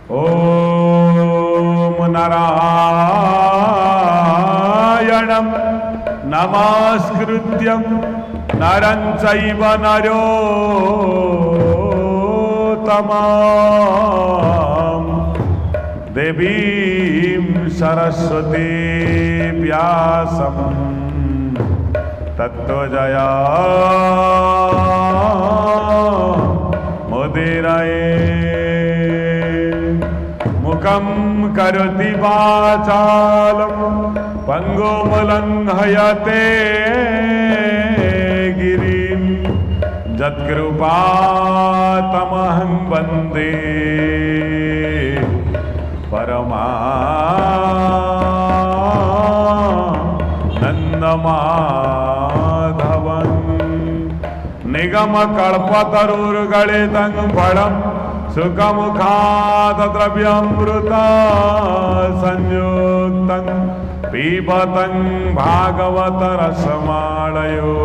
ॐ नारायणं नमस्कृत्यं नरं चैव नरोत्तमं देवीं सरस्वती व्यासं तत्त्वजया मुदीरये मुखं करोति वाचालं पंगुं लङ्घयते गिरिं यत्कृपातमहं वन्दे परमानन्दमाधवं निगमकल्पतरुर्गलितं फलं सुखमुखात् द्रव्यामृता संयुक्तं पिबतं भागवतरसमालयो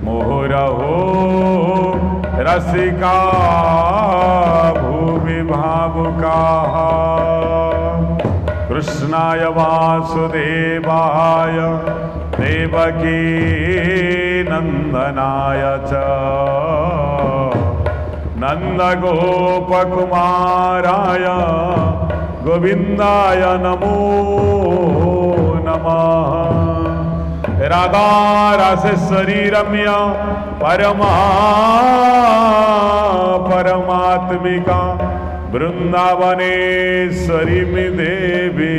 मुहुरहो रसिका भुवि भावुकाः कृष्णाय वासुदेवाय देवकी नंदनाय च नंदगोपकुमाराय गोविंदाय नमो नमः। राधा रासेश्वरी रम्या परमात्मिका वृंदावनेश्वरी देवी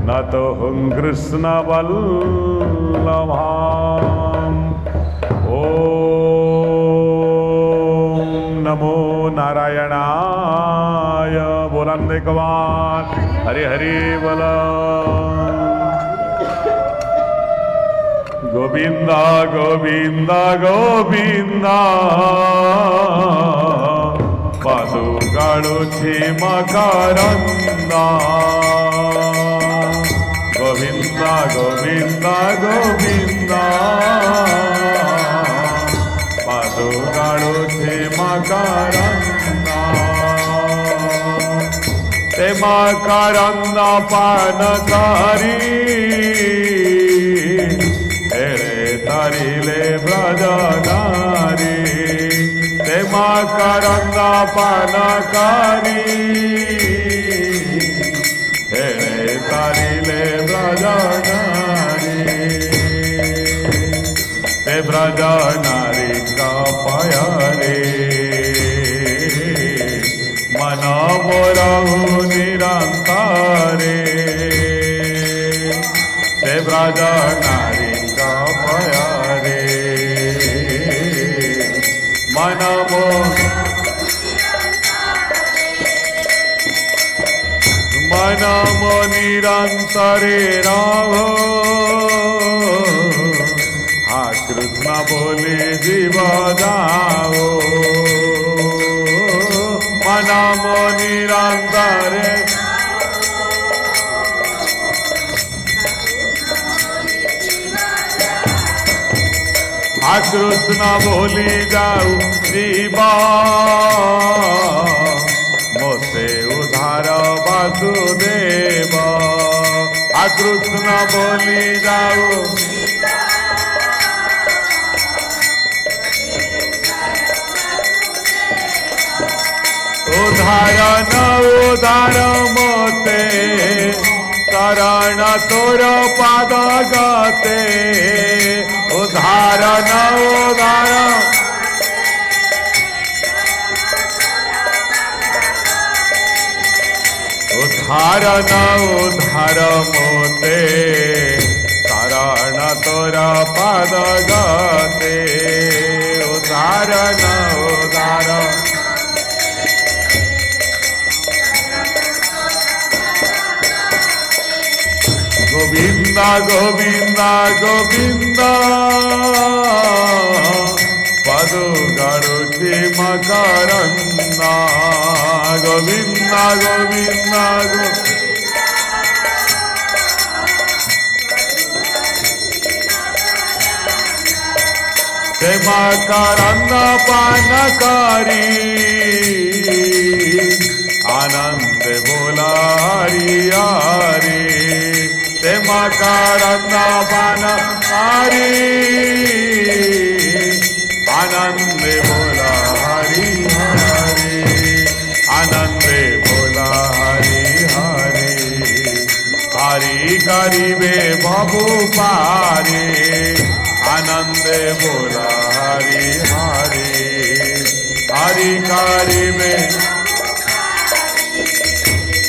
नतोऽहं कृष्णवल्लभाम्। ओम नमो नारायणाय। बोलन एक बार हरि हरि बोला। गोविंदा गोविंदा गोविंदा पादुकाळुछि मकरंदा। गोविंदा गोविंदा गोविंदा पादुकाळुछि मकरंदा। ते मकरंदा पानकारी तारिले ब्रजनारी। ते मकरंदा पानकारी तारिले ब्रजनारी। ते ब्रजनारी का पयरे मन मोरहु निरंतरे। ते ब्रजनारी का पयरे मन मो निरंतरे राहो। हा कृष्ण बोले जीव जाओ मन मो निरंतरे। हा कृष्ण बोली जाऊ जीवा मोसे उधार वासुदेव। हा कृष्ण बोली जाऊ उधार न उधार मोते शरण तोर पाद गते। उधार न उधार उधार न उधार मोते शरण तोर पाद गते। उधार न उधार गोविंदा गोविंदा गोविंदा पादुकाळुछि मकरंदा। गोविंदा गोविंदा ते मकरंदा पानकारी। करंदपान हरि आनंदे बोला हरि हरि आनंदे बोला हरि हरि हरि करिबे भवु पारे आनंदे बोला हरि हरि हरि करिबे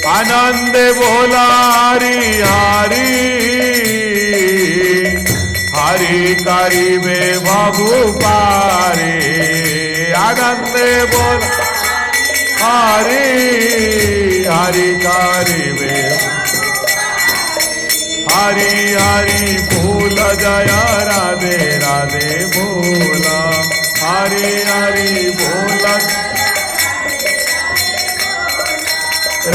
आनंदे बोला हरि हरि हरि करिबे भवु पारे आनंदे बोला हरि हरि करिबे हरि हरि बोल जय राधे राधे बोला हरि हरि बोल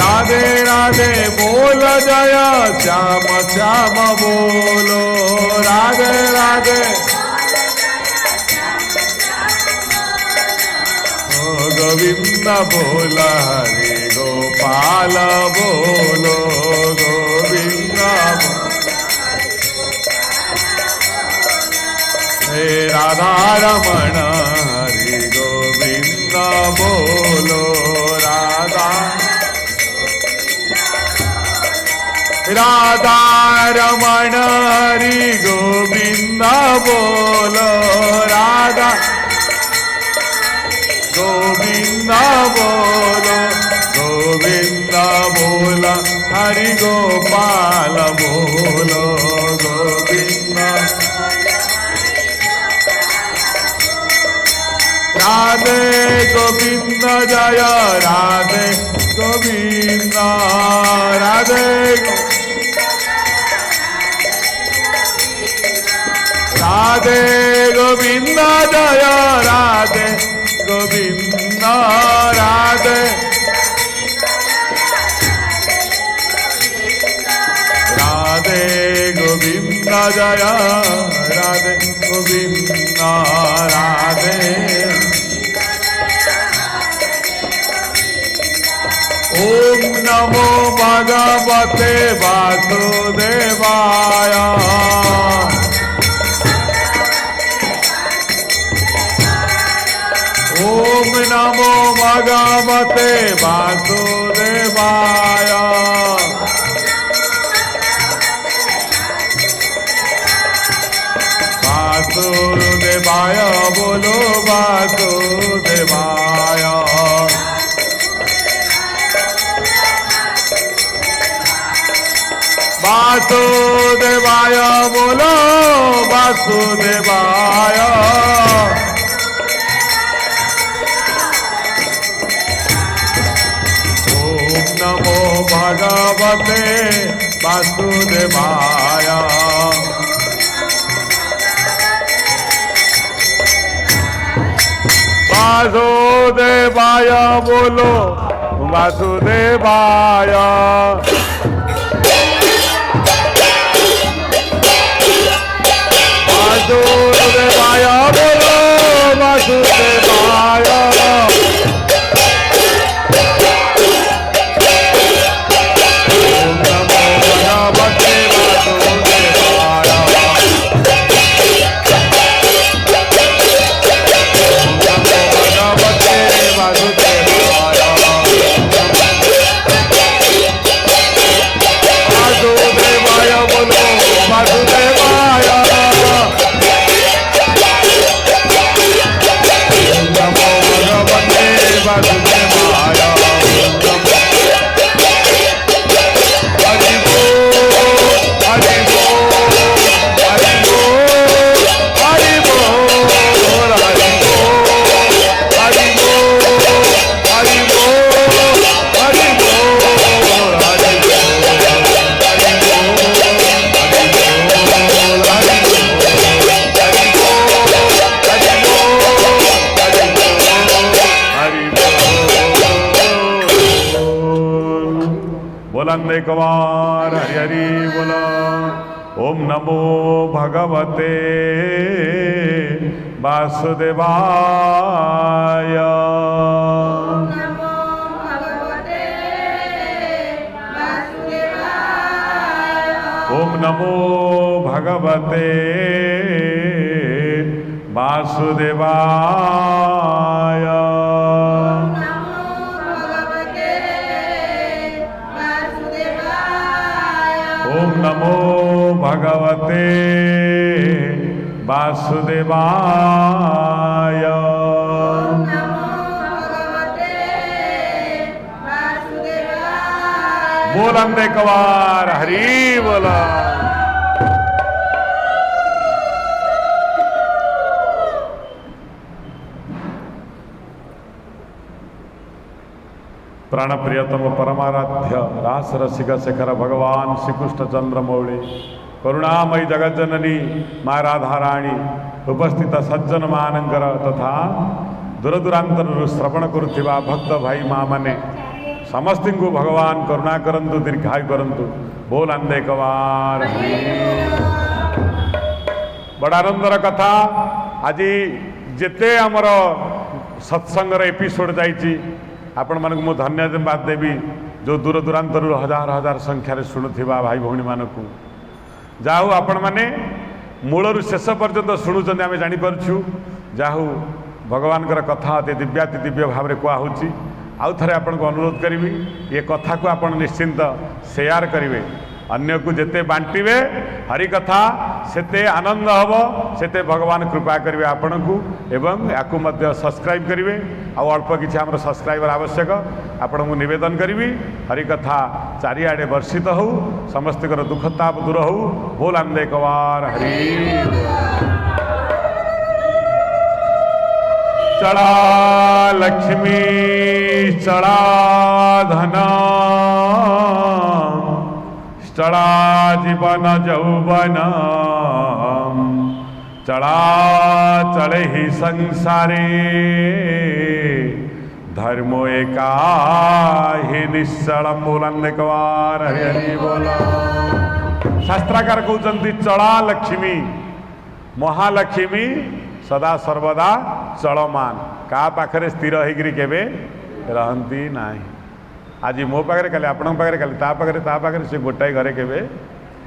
राधे राधे बोल जय श्याम श्याम बोलो राधे राधे ओ गोविंद बोल हरि गोपाल बोलो गोविंद हे राधा रमण हरि गोविंद बोलो राधा राधा रमण हरि गोविंद बोलो राधा गोविंद बोलो गोविंद बोला हरि गोपाल बोलो गोविंद राधे गोविंद जय राधे गोविंद राधे राधे गोविंद जय राधे गोविंद राधे राधे गोविंद जय राधे गोविंद राधे ओम नमो भगवते वासुदेवाय ओम नमो भगवते वासुदेवाय वासुदेवाय बोलो वासुदेवाय वासुदेवाय बोलो वासुदेवाय ओम नमो भगवते वासुदेवाय वासुदेवाय बोलो वासुदेवाय वासुदेवाय बोलो वासुदेवाय ओम नमो भगवते वासुदेवाय ओम नमो भगवते वासुदेवाय वासुदेवाय बोलो वासुदेवाय नमो भगवते वासुदेवाय हरि बोल हरि बोल हरि बोल हरि बोल हरि बोल हरि बोल हरि बोल हरि बोल हरि बोलंदे कुमार हरि हरि बोलो ओम नमो भगवते वासुदेवाय ओम नमो भगवते वासुदेवाय। ओम नमो भगवते वासुदेवाय। बोलन दे कवार हरि बोला। प्राण प्रियतम परमाराध्य रास रसिक शेखर भगवान श्रीकृष्ण चंद्रमौली करुणामयी जगज्जननी माँ राधाराणी उपस्थित सज्जन मानंकर तथा दूरदूरांतर श्रवण करुवा भक्त भाई माँ माने समस्त को भगवान करुणा करंतु दीर्घायु करंतु। बोल अंदे कवार। बड़ा आनंदर कथा आज जेते आमर सत्संगर एपिसोड जाइए आपण मानक मु धन्यवाद देवी जो दूर दूरांतर हजार हजार संख्यार शुणुवा भाई भौणी मानक जाहू आपण मैंने मूलर शेष पर्यंत शुणुंट आम जापरु जाहू भगवान कथा अति दिव्याति दिव्य भाव में कहुच्छी। आउ थे आपन को अनुरोध करी ये कथा को आप निश्चिंत शेयर करेंगे अन्य को जिते बांटे हरि कथा सेते आनंद हम सेते भगवान कृपा करेंगे आपण को एवं याकू मध्य सब्सक्राइब करेंगे आउ अल्प किसी आम सब्सक्राइबर आवश्यक आपण को निवेदन करी हरि कथा चारिआडे वर्षित हो समस्त दुख ताप दूर हो। बोल आंदे कवार हरि। चढ़ा लक्ष्मी चढ़ा धन चढ़ा जीवन जौवन चढ़ा चढ़े ही संसारे धर्मो एका ही निश्चल। बोलन कवार हरि हरि बोला। शास्त्राकार कहते चढ़ा लक्ष्मी महालक्ष्मी सदा सर्वदा चलमान का पाखरे स्थिर होकर केवे रहती ना। आज मो पाखे काली आपण पाखे काली ता पाखे से गोटाए घरे केवे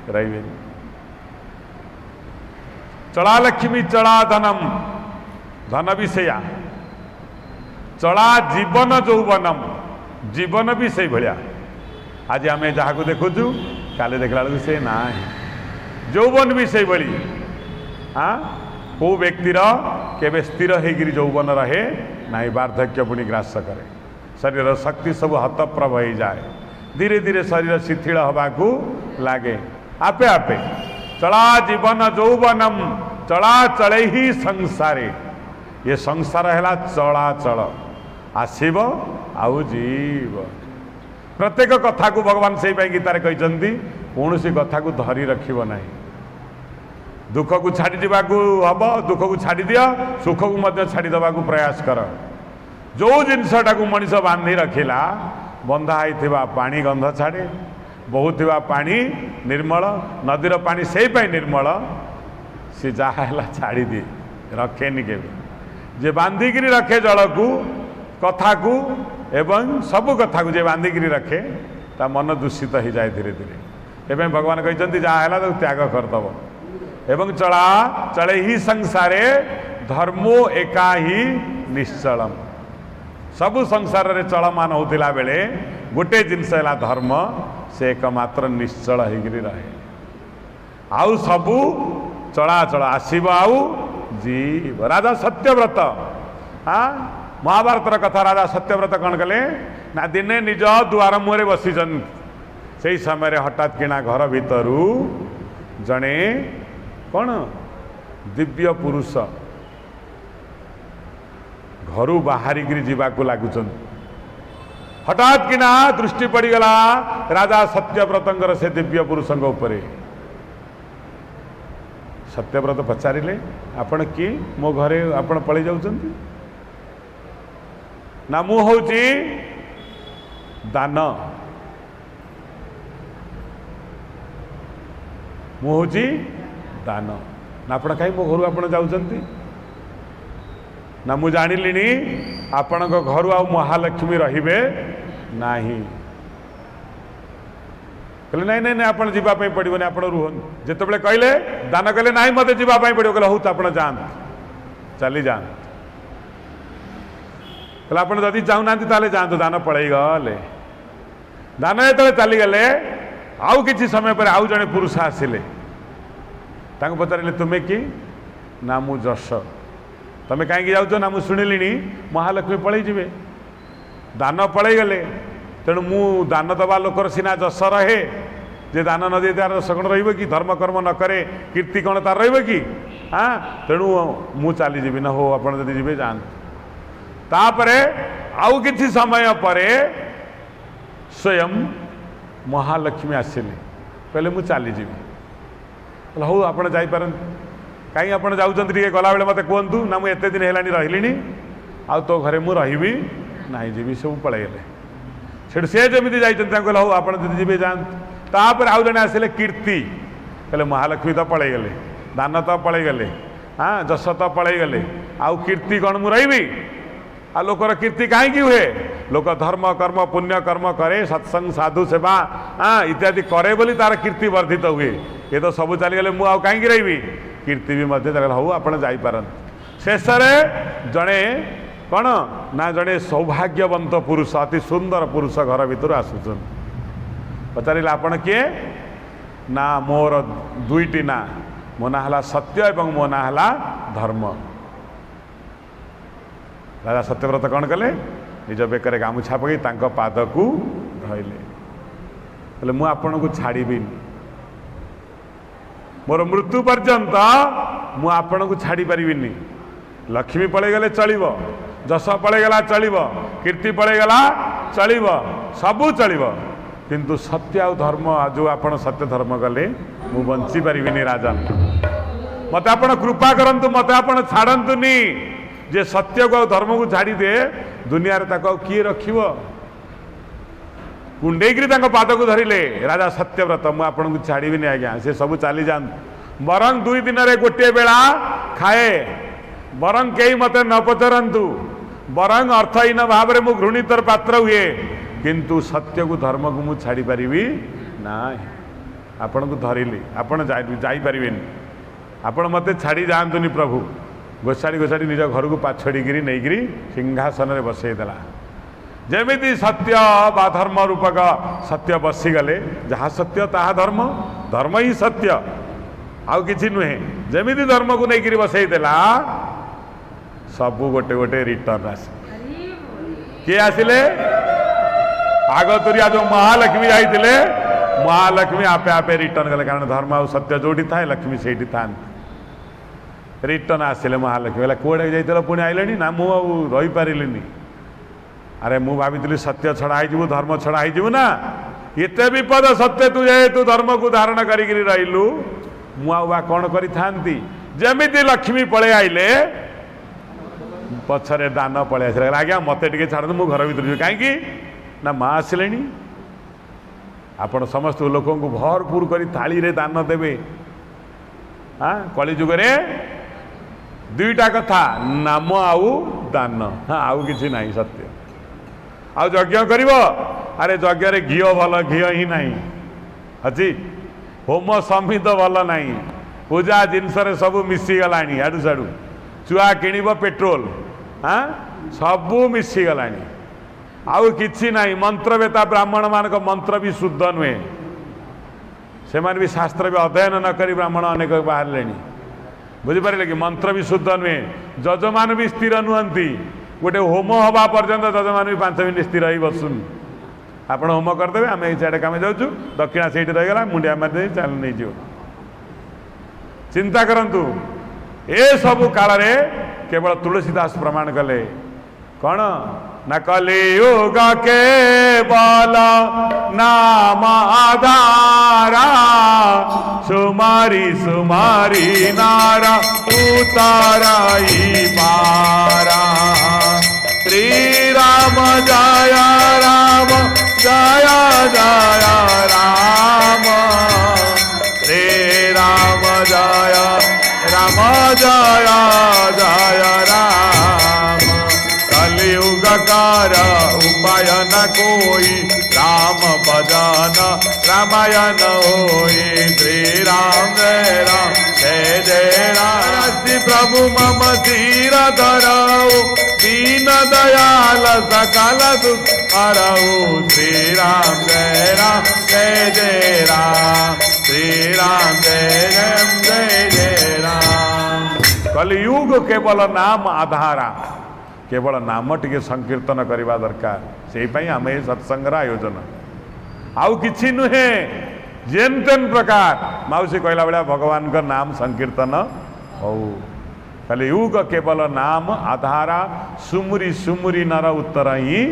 रे। चला लक्ष्मी चला धनम धन भी सेया चला जीवन जौवनम जीवन भी से भाया। आज आम जहाँ को देखुचु काले देखला बेलू से ना जौवन भी से भली। हाँ को व्यक्तिर केवे स्थिर होकर जौवन रहे ना वार्धक्य पुणी ग्रास करे शरीर शक्ति सब हतप्रभ हो जाए धीरे धीरे शरीर शिथिल हवा को लगे आपे आपे। चला जीवन जौवनम चला चले ही संसारे ये संसार है चलाचल आसब आउ जीव प्रत्येक कथा को भगवान से गीतार कहते कौन सी कथा को धरी रखिब नहीं दुख को छाड़ी देवाकू हम दुख को छाड़ी दिया सुख को मध्य छाड़ी देवाकू प्रयास कर। जो जिनसटा को मनीष बांधि रखिला बंधा होता पानी गंध छाड़े बहुवा पानी निर्मल नदीर पानी से निर्मल सी जहाँ छाड़ी दिए रखेनि के जे बांधिकी रखे जल को कथा को एवं सब कथा को जे बांधिकी रखे ता मन दूषित हो जाए धीरे धीरे। एवं भगवान कहते जहाँ है तो त्याग करदब एवं चला चले ही संसारे धर्मो एका ही निश्चलम सबु संसार रे चलमान होतिला बेले गोटे जिनस है धर्म से एकमात्र निश्चल होकर रहे आउ सबू चलाचल आसब आउ जीव। राजा सत्यव्रत हाँ महाभारतर कथा राजा सत्यव्रत कौन कले ना दिने निज दुआर मुहरे बसी से समय हठात किना घर भितरू जड़े कौन दिव्य पुरुष घर बाहरिक जावाक लगुच हठात किना दृष्टि पड़गला राजा सत्यव्रतर से दिव्य पुरुष उपरे। सत्यव्रत पचारे आपण किए मो घरे आपण पलि जाउछंती ना मु होची दान मु होची दान ना आपण कहीं मो घर आपण जाउछंती ना मु जानिलिनी आपण घर आ महालक्ष्मी रहिबे नाही कहले नाई नाई नाई आपण जीवाई पड़ोनी आप रुहन जिते कहले दान कले ना मत जीवाई पड़ो कहले हूँ तो आप जात चली जात कहले आप जदि चाहूना जातु दान पड़े गले दान जो चलीगले आउ किसी समय पर आउ जड़े पुरुष आसिले पचारे तुम्हें कि ना मु जश तुम्हें कहीं जाऊँ ना मुझे शुणिली महालक्ष्मी पलि जी दान पलि गले तेणु मु दान दबा लोकर सीना जश रहे जे दान न दे तार जश कौन रही धर्म कर्म न करे कीर्ति कौन तार रही हाँ तेणु मु चलीजी ना हो आप जी जापरे आउ किसी समय पर स्वयं महालक्ष्मी आसिले कहले मु चलीजी हूँ आप कहीं आप जाऊँगी गला बेले मत कहतु ना मुझे दिन है रही आ तो घरे मु रही ना जी सब पलैगले से जमी जाइए हूँ आप जी जापर आउ जड़े आसिले कीर्ति कहले महालक्ष्मी तो पलैगले दान तो पलैगले हाँ जश तो पलैगले आउ कीर्ति कौन मु रही आ लोकर कीर्ति कहीं हुए लोक धर्म कर्म पुण्य कर्म करे सत्संग साधु सेवा हाँ इत्यादि करे बोली तार कीर्ति वर्धित हुए ये तो सब चलीगले मु आउ कहीं रही कीर्ति भी मध्य हूँ आप शेष जड़े कौन ना जड़े सौभाग्यवंत पुरुष अति सुंदर पुरुष घर भीतर आसुचन पचारे आपण किए ना मोर दुईटी ना मो ना है सत्य एवं मो ना है धर्म राजा सत्यव्रत कौन कले निज बेकर गामुछा पकई पाद को धइले बोले मु आपन को छाड़बी मोर मृत्यु पर्यंत मु आपन को छाड़ी पारिबिनी लक्ष्मी पलैगले चलिबो जश पलैगला चलिबो कीर्ति पलैगला चलिबो सबू चलिबो किंतु सत्य आ धर्म जो आपन सत्य धर्म कले मु बंची पारिबिनी राजा मत आपन कृपा करंतु मत आपन छाड़ंतुनी जे सत्य को धर्म को छाड़ी दे दुनिया रे ताको किए रखिबो कुंडेगिरी पाद को धरिले राजा सत्यव्रत मु आपन को छाड़बी नहीं आज्ञा से सब चली जान बरं 2 दिन रे गोटे बेला खाए बरं कई मत न पचरंतु बरं अर्थहीन भाव में मु घृणितर पात्र हुए किंतु सत्य को धर्म को मु छाड़ी पारिबी ना आपन को धरिली आपन जाई पारिबेनी आपन मते छाड़ी जांतुनी प्रभु गोसाड़ी गोसाड़ी निज घर को पाछड़ीगिरी नहींगिरी सिंहासन में बसईदेला जमीती सत्य बा धर्म रूपक सत्य बसीगले जहाँ सत्य ताहा धर्म धर्म ही सत्य आउ किछि नुहे जमीती धर्म को लेकर बसईदेला सबू गोटे गोटे रिटर्न आस किए आसिले आगतुरिया जो महालक्ष्मी जाइए महालक्ष्मी आपे आपे रिटर्न कले कारण धर्म आ सत्य जोड़ी थाए लक्ष्मी से था रिटर्न आसिले महालक्ष्मी बोला कौड़े जाइए पुणी आइले ना मु रही पारिली अरे मु भावी सत्य छड़ा हो धर्म छड़ा हो ना एते विपद सत्य तू जाए तू धर्म को धारण करी रहिलु मुआ कौन करी थांती जमीती लक्ष्मी पळे आइले पछरे दान पळे आसिले आज्ञा मते टिके छाड़ मु घर भीतर जी कहीं ना माँ आसिले आपण समस्त लोक भरपूर करी थाली रे दान देवे हाँ कली जुगरे दुईटा कथा नाम आउ दान हाँ आउ किछि नाही सत्य आउ यज्ञ करिव अरे यज्ञ रे घी भल घी ही नहीं अच्छी होम समित भल नहीं पूजा जिनस सब मिसीगला आड़ू साड़ू चुआ किणव पेट्रोल हाँ सबू मिसीगला आउ किछि नहीं मंत्रवेता ब्राह्मण मान मंत्र भी शुद्ध नुहे से भी शास्त्र भी अध्ययन न करी ब्राह्मण अनेक बाहर बुझिपारे कि मंत्र भी शुद्ध नुहे जजमान भी स्थिर नुहंती गोटे होम हवा पर्यंत जजमान भी 5 मिनिट स्थिर ही बसुन आपण होम करदे आम सियाड़े कम जाऊँ दक्षिणा से रहीगला मुंडिया मारे चल नहीं जो चिंता करंतु ए सबु काल रे केवल तुलसीदास प्रमाण कले कौन न कलियुग के बल नाम आधारा सुमारी सुमारी नारा उताराई पारा श्री राम जय राम जय जय राम श्री राम जय राम जय जय राम कलियुग कार उपाय न कोई राम भजन रामायण होई श्री राम जय जय राम प्रभु मम धीर धरऊ दीन दयाल सकल दुख हरऊ श्री राम जय जय राम श्री राम जय जय राम। कलियुग केवल नाम आधारा केवल नाम टिके संकीर्तन करवा दरकार से आम ये सत्संग आयोजन आउ कि नुहे जेन तेन प्रकार माउसी कहला भाया भगवान का नाम संकीर्तन हो खाली युग केवल नाम आधारा सुमुरी सुमुरी नर उत्तर ही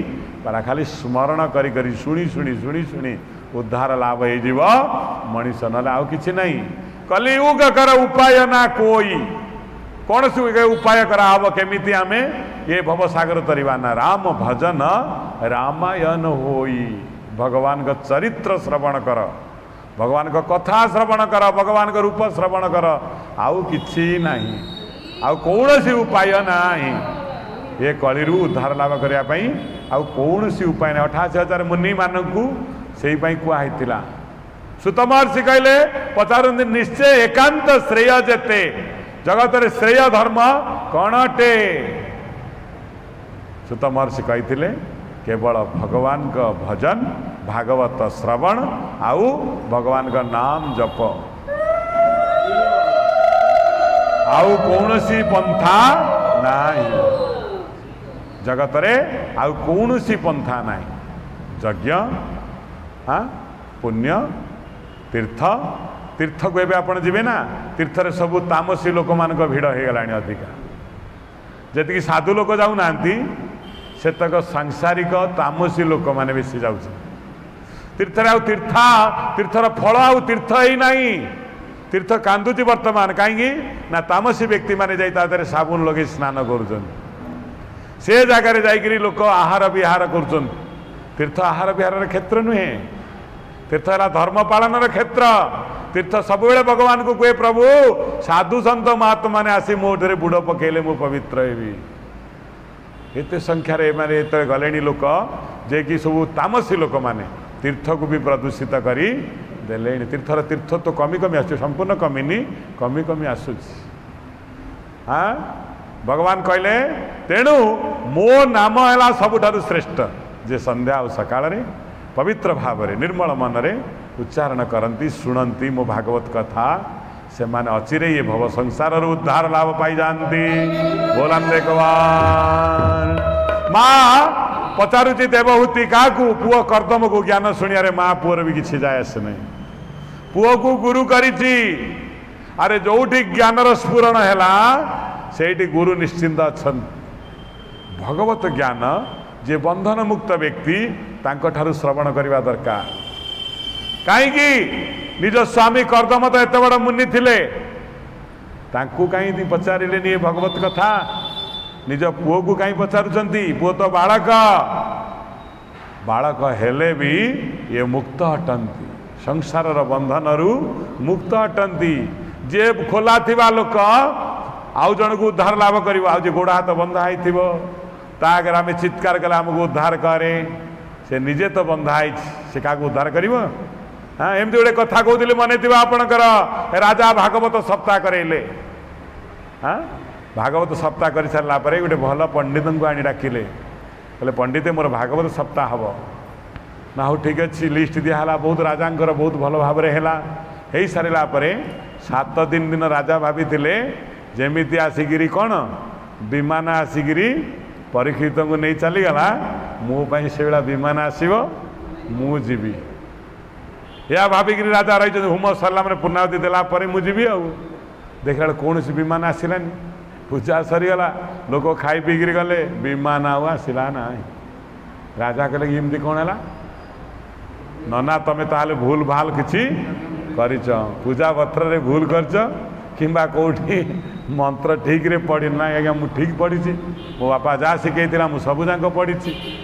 परा खाली स्मरण करी करी शुणी शुणी शुणी शुणी उद्धार लाभ हो मनीष ना आउ कि नहीं कलियुग कर उपाय ना कोई कौन सी उपाय कराव केमिति आमे ये भवसागर तरीवा ना राम भजन रामायण होई भगवान का चरित्र श्रवण कर भगवान का कथा श्रवण कर भगवान का रूप श्रवण कर आउ किछि नहीं आउ कौन सी उपाय नाही ये कलिरु उद्धार लाभ करने आउ कौन सी उपाय नहीं 88,000 मुनि मानकू से कहुला सुत महर्षि कहले पचारती निश्चय एकांत श्रेय जेते जगत रे श्रेय धर्म कौन अटे सुत महर्षि कही केवल भगवान का भजन भागवत श्रवण आउ भगवान का नाम जप आउ कौन सी पंथा नहीं जगत रे आउ कौन सी पंथा नहीं यज्ञ हाँ पुण्य तीर्थ तीर्थ को एवं आप जी ना तीर्थ रे सब तामसी लोक मान भिड़ हो गला अधिका जी साधु लोक जाऊना सेतक सांसारिक तामसी लोक मैंने बेसी जाऊँ तीर्थ तीर्थर फल आउ तीर्थ ही नहीं तीर्थ कांदुची वर्तमान कहीं ना तामसी व्यक्ति माने जाई साबुन लगे स्नान कर से जगार जाकरी लोक आहार विहार कर तीर्थ आहार विहार क्षेत्र नुहे तीर्थ है धर्म पालन क्षेत्र तीर्थ सब भगवान को कहे प्रभु साधु सत महात्मा ने आसी मोटे बुड़ पकेले मु पवित्र हेबी एत संख्यार माने गले लोक जे कि सब तामसी लोक माने तीर्थ को भी प्रदूषित करी देले तीर्थर तीर्थ तो कमी कमी आस संपूर्ण कमिनी कमी कमी आसूच हाँ भगवान कहले तेणु मो नाम है सबुठारु श्रेष्ठ जे संध्या और सकाळ रे पवित्र भाव रे निर्मल मन रे उच्चारण करती शुणती मो भागवत कथा से माने अचिरे ये भव संसार उद्धार लाभ पाई जानती बोलान देखवान माँ पचारुची देवहूति क्या पुओ कर्दम को ज्ञान शुणिया माँ पुअर भी किसी जाए आसे नहीं पुओ को गुरु करिछि अरे जोठी ज्ञानर स्फुरण है से गुरु निश्चिंत अच्छा भगवत ज्ञान जे बंधन मुक्त व्यक्ति तांको ठारु श्रवण करवा दरकार कहीं निज स्वामी कर्दम तो एत बड़ मुनि थिले तांकु कहीं पचारे नहीं भगवत कथा निज पुओ को कहीं पचारुचंती पुओ तो बालक बालक हेले भी ये मुक्त हटंती संसार बंधन मुक्त हटंती जे खोला थिबा लोक आउ जन को उद्धार लाभ कर गोड़ हाथ बंधा आगे आम चित्कार कले आमको उद्धार करे से निजे तो बंधा से क्या उद्धार कर हाँ एमती गोटे कथा कहते मन थी आपणकर राजा भागवत सप्ताह करेले हाँ भागवत सप्ताह कर सारा गोटे भल पंडित को आनी डाकिले कहले पंडित मोर भागवत सप्ताह हम ना हो ठीक अच्छे लिस्ट दिहला बहुत राजांकर बहुत भल भाव है सारा 7 दिन राजा भाभी जमीती आसिकी कौन विमान आसिकी परीक्षित को नहीं चलीगला मोपाई से भाया विमान आसो मु जीवी या भाविक राजा रही होम सरला मैंने पूर्णावती देलापर मुझे देखला कौन सी विमान आसलानी पूजा सरीगला लोक खाई पीकरी गले विमान आसला ना राजा कहले एमती कौन है नना तमें ताले भूल भाल किसी कर पूजा पत्र रे भूल करच किंबा कौटी मंत्र ठीक रे पढ़ी ना आज्ञा मुझे ठीक पढ़ी मो बापा जहाँ शिखेला मुझे सबूक पढ़ी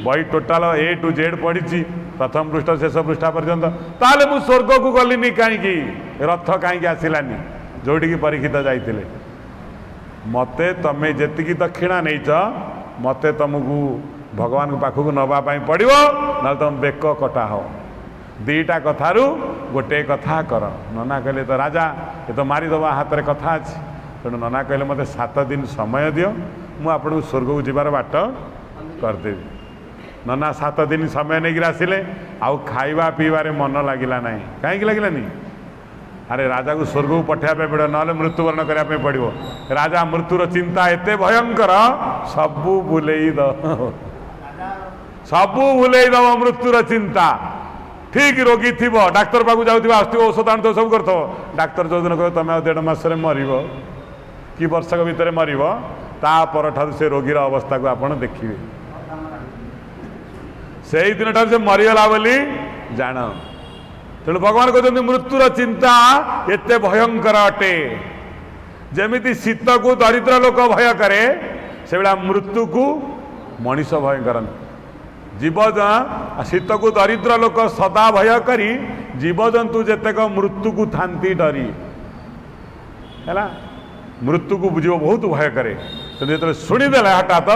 बही टोटाल A to Z पढ़ी प्रथम पृष्ठ शेष पृष्ठा पर्यंत ताले मु स्वर्ग को गलिनी कहीं रथ कहीं आसलानी जोटी परीक्षित जाते मते तमें जी दक्षिणा नहीं मते तुमको भगवान पाखक नवापाई पड़ो ना तुम बेक कटा हो दीटा कथारू गोटे कथा कर। नना कहले तो राजा ये तो मारिदेवा हाथ में कथा अच्छी तेणु नना कहले मत 7 दिन समय दियो मु आपको स्वर्ग को जीवार बाट करदेवी। नना 7 दिन समय नहीं आसिले आउ खाइबा पीबार मन लगिला ना कहीं लगिलानी अरे राजा को स्वर्ग को पठाइबा पड़ो ना मृत्युवरण करने पड़ो। राजा मृत्युर चिंता एते भयंकर सबू भूलेई दब मृत्युर चिंता। ठीक रोगी थी डाक्तर पाक जाऊ आसो औषध आन सब कर डाक्तर जो दिन कह तुम 1.5 मास मर कि वर्षक भितर मर तापर ठार से रोगीर अवस्था को आप देखिए से ही दिन ठार से मरीगला बोली जान। तेणु भगवान कहते मृत्युर चिंता एते भयंकर अटे जमीती शीत को दरिद्र लोक भय करे से भाया मृत्यु को मनीष भय करते। जीव शीत को दरिद्र लोक सदा भय करी जीवजंतु जेतेक मृत्यु को थांती डरी है मृत्यु को बुझ बहुत भय करे। तेणु जो शुणीदे हठात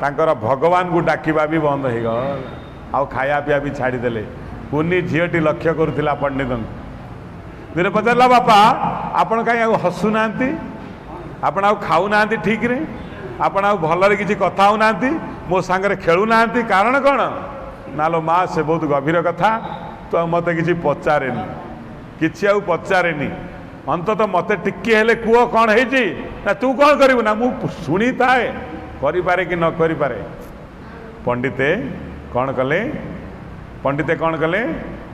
तांकर भगवान को डाकिबा भी बंद हो गल आउ खाया पीया भी छाड़ीदे। कुनी झीटी लक्ष्य करुला पंडित दिने पचारा बापा आपण कहीं हसुना आपण आउ खाऊना ठीक रे आपण आउ भलरे किसी कथा होना मो सांगरे खेलुना कारण कौन ना लो माँ से बहुत गभीर कथा तो मत कि पचारे कि आउ पचारे अंततः मत टिके हेले कुह कौन है ना तू कौन करू ना मु शुणी थाए करे कि न करे। पंडिते कौन कले पंडिते कौन कले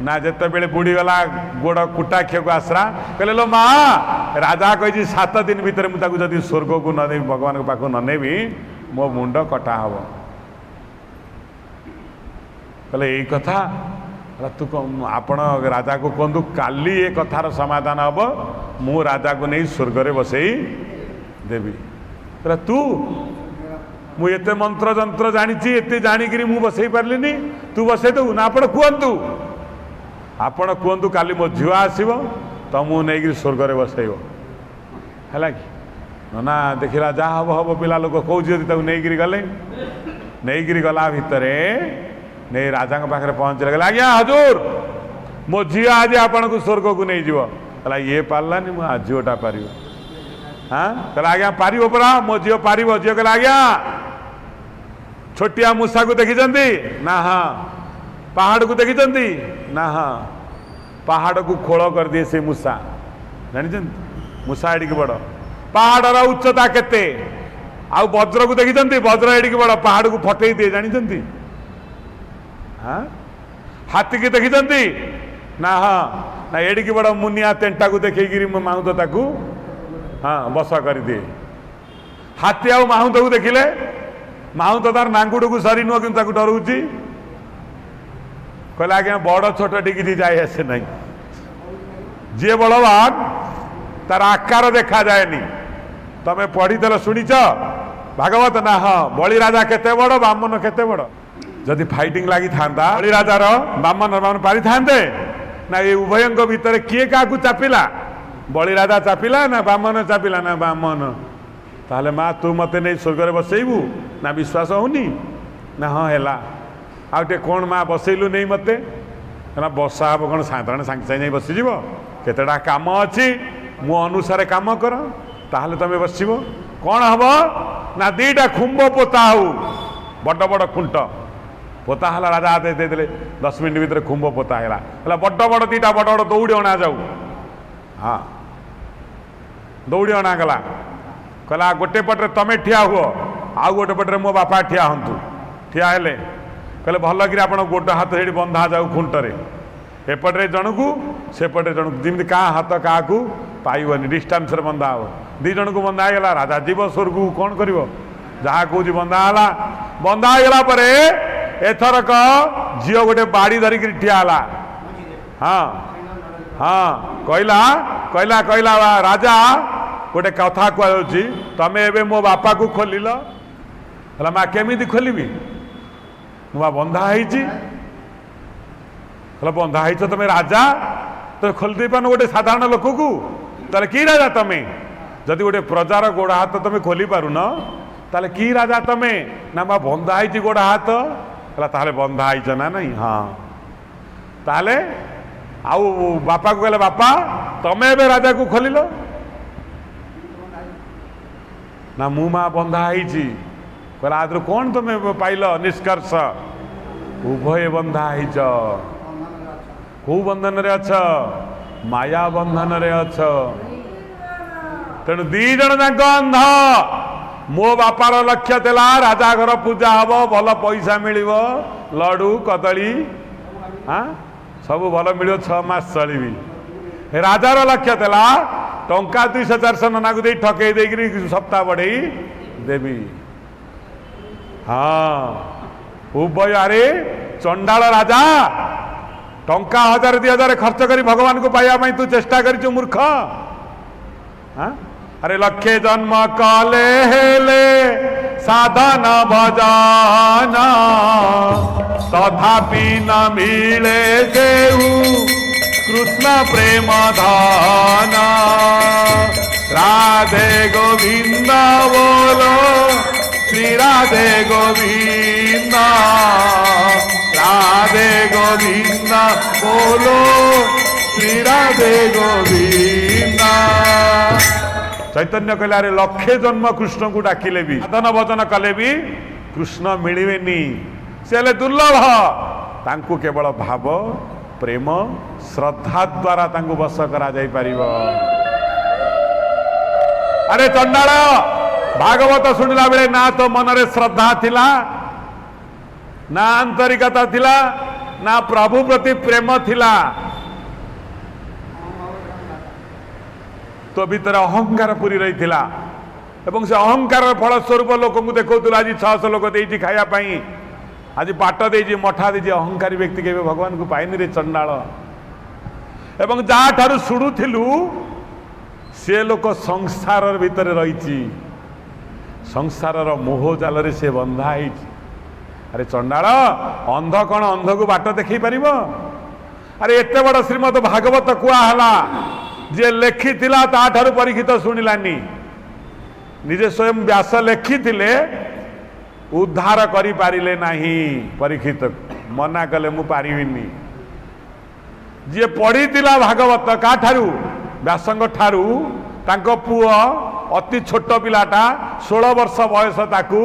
ना जिते बेले बुड़ी गला गोड़ कुटाक्ष को आसरा कहले लो माँ राजा कही 7 दिन भितर मुझे स्वर्ग को न देवी भगवान पाख न नेबी मो मुंड कटा हम कहले यही कथा तू आपण राजा को कहतु काली ये कथार समाधान हम मु राजा को नहीं स्वर्ग में बसई देवी। कहला तू मु एते मंत्र जंत्र जानी एते जानिकी मु बसई पार्लिनी तू बसई देबू ना आपण कहतु काली मो झील आसब तो मु नहीं स्वर्ग में बसैब है कि ना देखला जहाँ हम हम पिला लोक कौन नहीं गले नहीं गला भितर नहीं राजा पाखे पहुँचले कहले आज्ञा हजूर मो झील आज आपन को स्वर्ग को नहीं जीव कहला ये पार्लानी मु झीलटा पार हाँ कहला आज्ञा पार परा मो झील पार झील कहला आज्ञा छोटिया मूषा को देखी ना हाँ पहाड़ को देखी ना हाँ पहाड़ को खोल कर दिए से मूषा जानी मूषा एडिक बड़ पहाड़ उच्चता केते आउ वज्र को देखी वज्र एडिक बड़ पहाड़ को फटई दिए जानी हाँ हाथी की देखी ना हाँ ना एडिक बड़ मुनिया तेंटा को देखी माउंत ताकू हाँ बस कर दिए हाथी आउ माउंत को देखिले माउंत तार नांगुड़ को सरी नुह कि डरुची कहला आज्ञा बड़ छोट टी जाए आसे ना जी बलवान तार आकार देखा जाए तमें पढ़ी शुणीच भागवत ना हाँ बलि राजा केते बड़ बामन केते बड़ जदि फाइटिंग लगी था बलि राजार बामन पारि था ना ये उभय भितर किए क्या चापिला बलि राजा चापिला ना बामन चापिला ना बामन ताहले माँ तू मत नहीं स्वर्ग में बसैबू ना विश्वास होनी ना हाँ है आउटे कौन माँ बसैलु नहीं मत ना बसा हम कौन साधारण सांगे सांगे बसीज केतेटा काम अच्छी मो अनुसार काम कर ताहले तमें बसब कौन हम ना 2टा खुंब पोता हो बड़ बड़ खुंट पोता है राजा हाथ दे 10 मिनट भितर खुंब पोता है बड़ बड़ 2टा बड़ बड़ दौड़ी अणा जाऊ हाँ दौड़ी अणागला कहला गोटे पटे तमें ठिया हुआ आउ गोटे पटे मो बापा ठिया हूँ ठिया हेले कहले भल कि आप गोट हाथ से बंधा जाऊ खुंटरे एपटे जन को सेपटे जन को जमी क्या हाथ क्या पाइबनी डिस्टान्स बंधा हो 2 जन को बंधा गला राजा जीव स्वर्ग को कौन कर जहाँ कौच बंधा गला एथरक झील गोटे बाड़ी धरिक ठिया हाँ हाँ कहला कहला कहला राजा गोटे कथा कहुची तमें एबे मो बापा को खोलिल माँ केमी खोलि मुआ बंधा बंधा तुम राजा तो खोल दे पान गोटे साधारण लोक को ताले कि राजा तमें जदि गोटे प्रजार गोड़ हाथ तुम खोली पारुन ताले की राजा तमे ना मा बंधा है गोड़ हाथ कहला ताले बंधा है ना नहीं हाँ ताले आउ बापा को कहले बापा तमे एबे राजा को खोलिल ना मु माँ बंधा है कहला आदर कौन तुम पाइल निष्कर्ष उभय बंधा है कौ बंधन रे अछ माया बंधन रे अछ तेणु दी जन जाक अंध मो बापार लक्ष्य थिला राजा घर पूजा हम भल पैसा मिल लडू कदली हाँ सब भल मिल 6 मास चलि राजार लक्ष्य थिला टंका 200-400 नना को दे ठकई देकरी सप्ताह बढ़ई देवी हाँ उभय अरे चंडाल राजा टंका 1000-2000 खर्च करी भगवान को पाइबा तू चेष्टा कर मूर्ख हाँ अरे लक्षे जन्म कले हेले साधन भजन तथापि न मिले देऊ कृष्ण प्रेम धन राधे गोविंद बोलो श्री राधे गोविंद राधे गोविंद बोलो श्री राधे गोविंद चैतन्य कहले अरे लक्षे जन्म कृष्ण को डाकिले भी साधन भजन कले भी कृष्ण मिलवेनी से दुर्लभ तांकु केवल भाव प्रेम श्रद्धा द्वारा तांकु बस करा जाई परिबो अरे चंडाल भागवत शुणिला बेले ना तो मनरे श्रद्धा थिला ना आंतरिकता थिला ना प्रभु प्रति प्रेम थिला तो भीतर अहंकार पूरी रही थिला एवं से अहंकार फलस्वरूप लोक को देखौतला आज 600 लोक देइछि खाया पई आज बाट देइछि मठा देइछि अहंकारी व्यक्ति के भगवान को पाइनि रे चंडाल एवं जा ठारू सुडुथिलु से लोक संसार भीतर रहिछि संसार मोह जाल रे से बंधा है अरे चंडाल अंध कौन अंध को बाट देखई पारिबो अरे एते बड़ श्रीमद भागवत कुआ हला जे लेखि थिला ता ठारू परीक्षित शुणिलानी निजे स्वयं व्यास लेखि थिले उद्धार करि पारिले नाही परीक्षित मना कले मु पारिबिनी जे पढ़ी थिला भागवत का ठारू व्यासंग ठारू तांको पुओ अति छोट पिलाटा 16 वर्ष बयस ताकू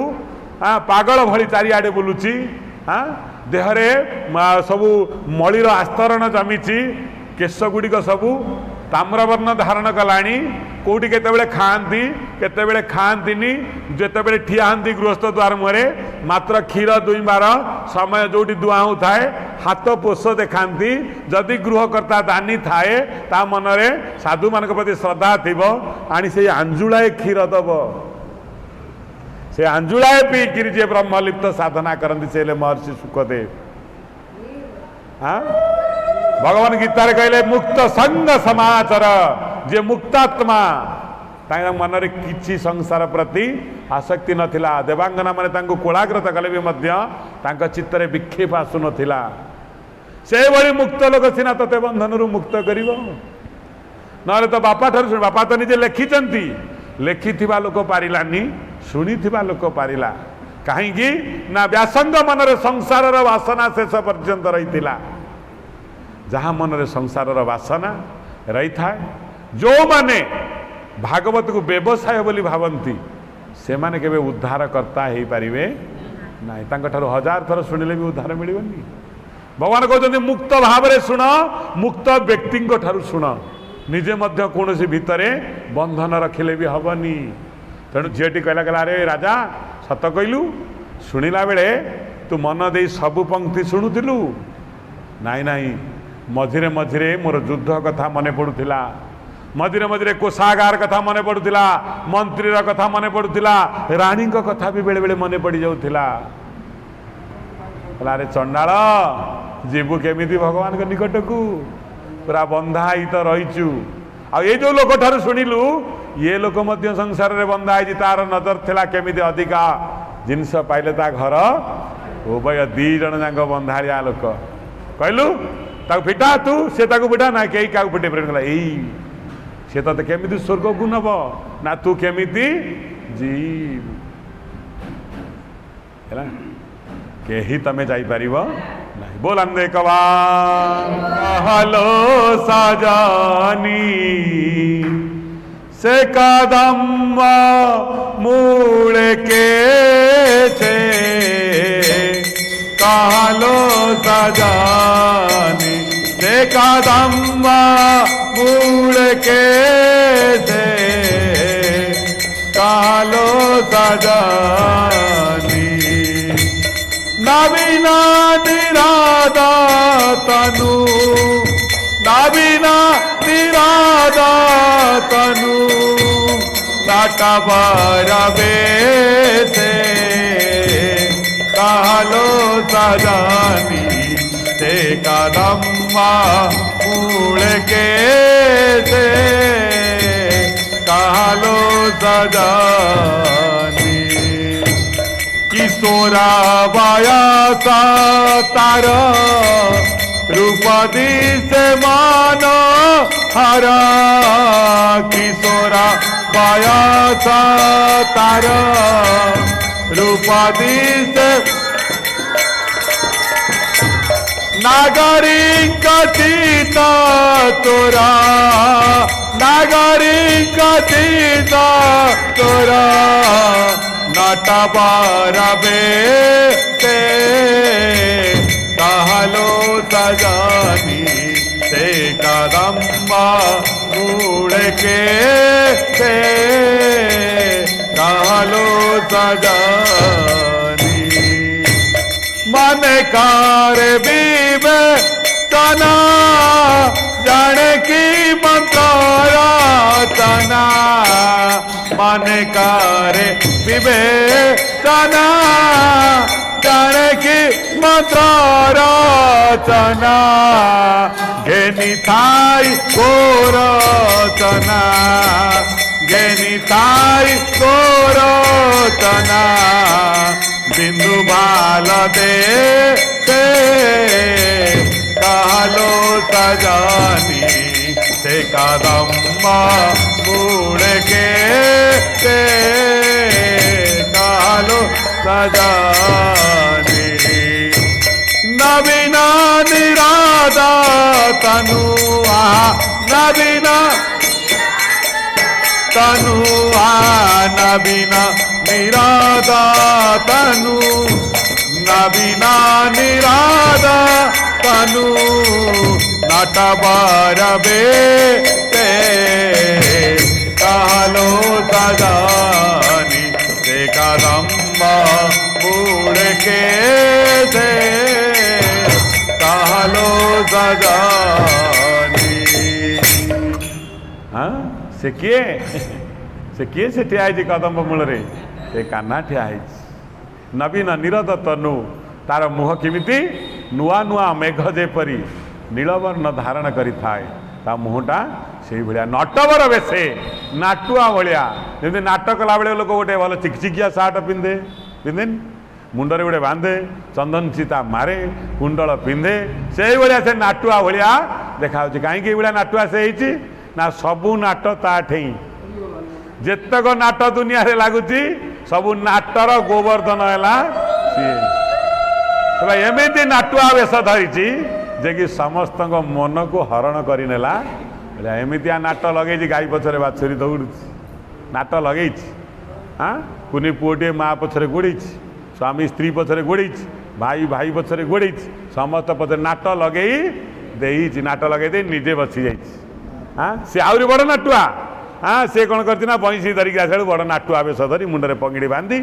पागल भली चारिआडे बुलुची देहरे सबू मलिर आस्तरण जमीची केश गुड़िक सबू ताम्रवर्ण धारण कलानी कोटी केतेबेले खाती केतेबेले खातीनी जेतेबेले ठिया हांती गृहस्थ द्वार मुहरे मात्र क्षीर 2 बार समय जोटी दुआऊ थाए हाथ पोष देखाती जदि गृहकर्ता दानी थाए ता मनरे साधु मान प्रति श्रद्धा थिबो आनी से आंजुलाए क्षीर दब से आंजुलाए पीकिरी जे ब्रह्मलिप्त साधना करती से महर्षि सुखदेव हाँ भगवान गीतार कहले मुक्त संग समाचार जे मुक्तात्मा मन रे किछि संसार प्रति आसक्ति नथिला देवांगना माने तांको कोलाग्रत कले भी मध्य तांको चित्तरे विक्षेप आसु नथिला से भली मुक्त लोक सिना तते बंधन रु मुक्त करिवो नले तो बापा ठार बापा तो निजे लेखिचंती लेखिथिबा लोक पारिलानी शुणिथिबा लोक पारिला काहेकि ना व्यासंग मन रे संसार रो वासना शेष पर्यंत रहितिला जहाँ मन रे संसार वासना रही था जो माने भागवत को व्यवसाय बोली भावंती से माने केबे उद्धार करता ही पारिबे नाही तांका ठारो 1000 थर सुनिले भी उद्धार मिलिबनी भगवान कहते मुक्त भाव रे सुन मुक्त व्यक्ति ठारू सुन निजे मध्य कोनोसी भितरे बंधन रखिले भी हबनी तेणु झीटी कहला कहला अरे राजा सत कहलु शुणिला बेले तू मन दे सबु पंक्ति शुणुथिलु नाई नाई मझिरे मझिरे मोर युद्ध कथा मने पड़ुथिला मझिरे मझिरे कोषागार कथा मने पड़ुथिला मंत्री कथा मने पड़ुथिला रानी कथा भी बेले बेले मने पड़ जाउथिला अरे चंडाल जीवु केमिति भगवान के निकट को पूरा बंधा ही तो रहीचु आ ये जो लोक ठारू शुणिलु ये लोक मध्य संसार रे बंधा है तार नजर थिला केमिति अधिका जिनस पाइले ता घर उभय 2 जन जाक बंधारिया लोक कहलु ताको फिटा तू से ताको फिटा ना कई का फिटे प्रेम कला एई से तो केमिति स्वर्ग को नब ना तू केमिति जीव है केही तमे जाई परिबो नहीं। बोलंदे कहलो सजानी से कदम मूल के थे कहलो सजानी से कदम मूल के थे कहलो सजानी नवीना निरादा तनु नवीना निरादा तनु नाटबरबे से कहलो सजानी से कदम्मा मूल के से कहलो सजानी किशोरा बयसा तार रूपदी से मान हरा किशोरा बयसा तार रूपदी से नागरिक सीता तोरा नागरिक सीता तोरा नाटबरबे से कहलो सजानी से कदम्बा मूल के से कहलो सजानी मन कार बीबे तना जाने की मंत्रा तना मन कार बीबे तना जाने की मंत्रा तना घेनी थाई गोर तना घेनी थाई गोर तना बिंदु बाल दे कहलो सजानी से कदम्मा मूल के से कहलो सजानी नवीना निरादा तनुआ नवीना तनुआ नवीना निरादा तनु नवीना निरादा तनु नाटबरबे से कहलो सजानी से कदम्बा मूल के से कहलो सजानी। हाँ से किए से ठिया है कदम्ब मूल रे से कान्हा ठिया है नवीन निरद तनु तार मुह किमिति नुआ नुआ मेघ जेपरी नीलवर्ण धारण करी थाए ता मुहटा से भाया नटवर बेसे नाटुआ भाया जमी नाट कला बेले लोक गोटे भल चिकचिकिया सार्ट पिंधे पिंधे मुंडरे गोटे बांधे चंदन सीता मारे कुंडल पिंधे से भाया से नाटुआ भाया देखा कहीं भाया नाटुआ से ना सबू नाट ताठे जेतक नाट दुनिया रे लगुच सबू नाटर गोवर्धन है एमती नाटुआ वेश धरी जे कि समस्त मन को हरण करनेला एमतिया नाट लगे गाई पछरे बाछुरी दौड़ नाट लगे हाँ कुनी पुओटे माँ पछरे गोड़ी स्वामी स्त्री पछरे गोड़ी भाई भाई पछरे गोड़ी समस्त पछरे नाट लगे दे नाट लगे निजे बसी जा हाँ सी आहरी बड़ नाटुआ हाँ सी कौन करना बंशी धरिक आसा बड़ नाटुआ वेश धरी मुंडरे पंगिड़ी बांधी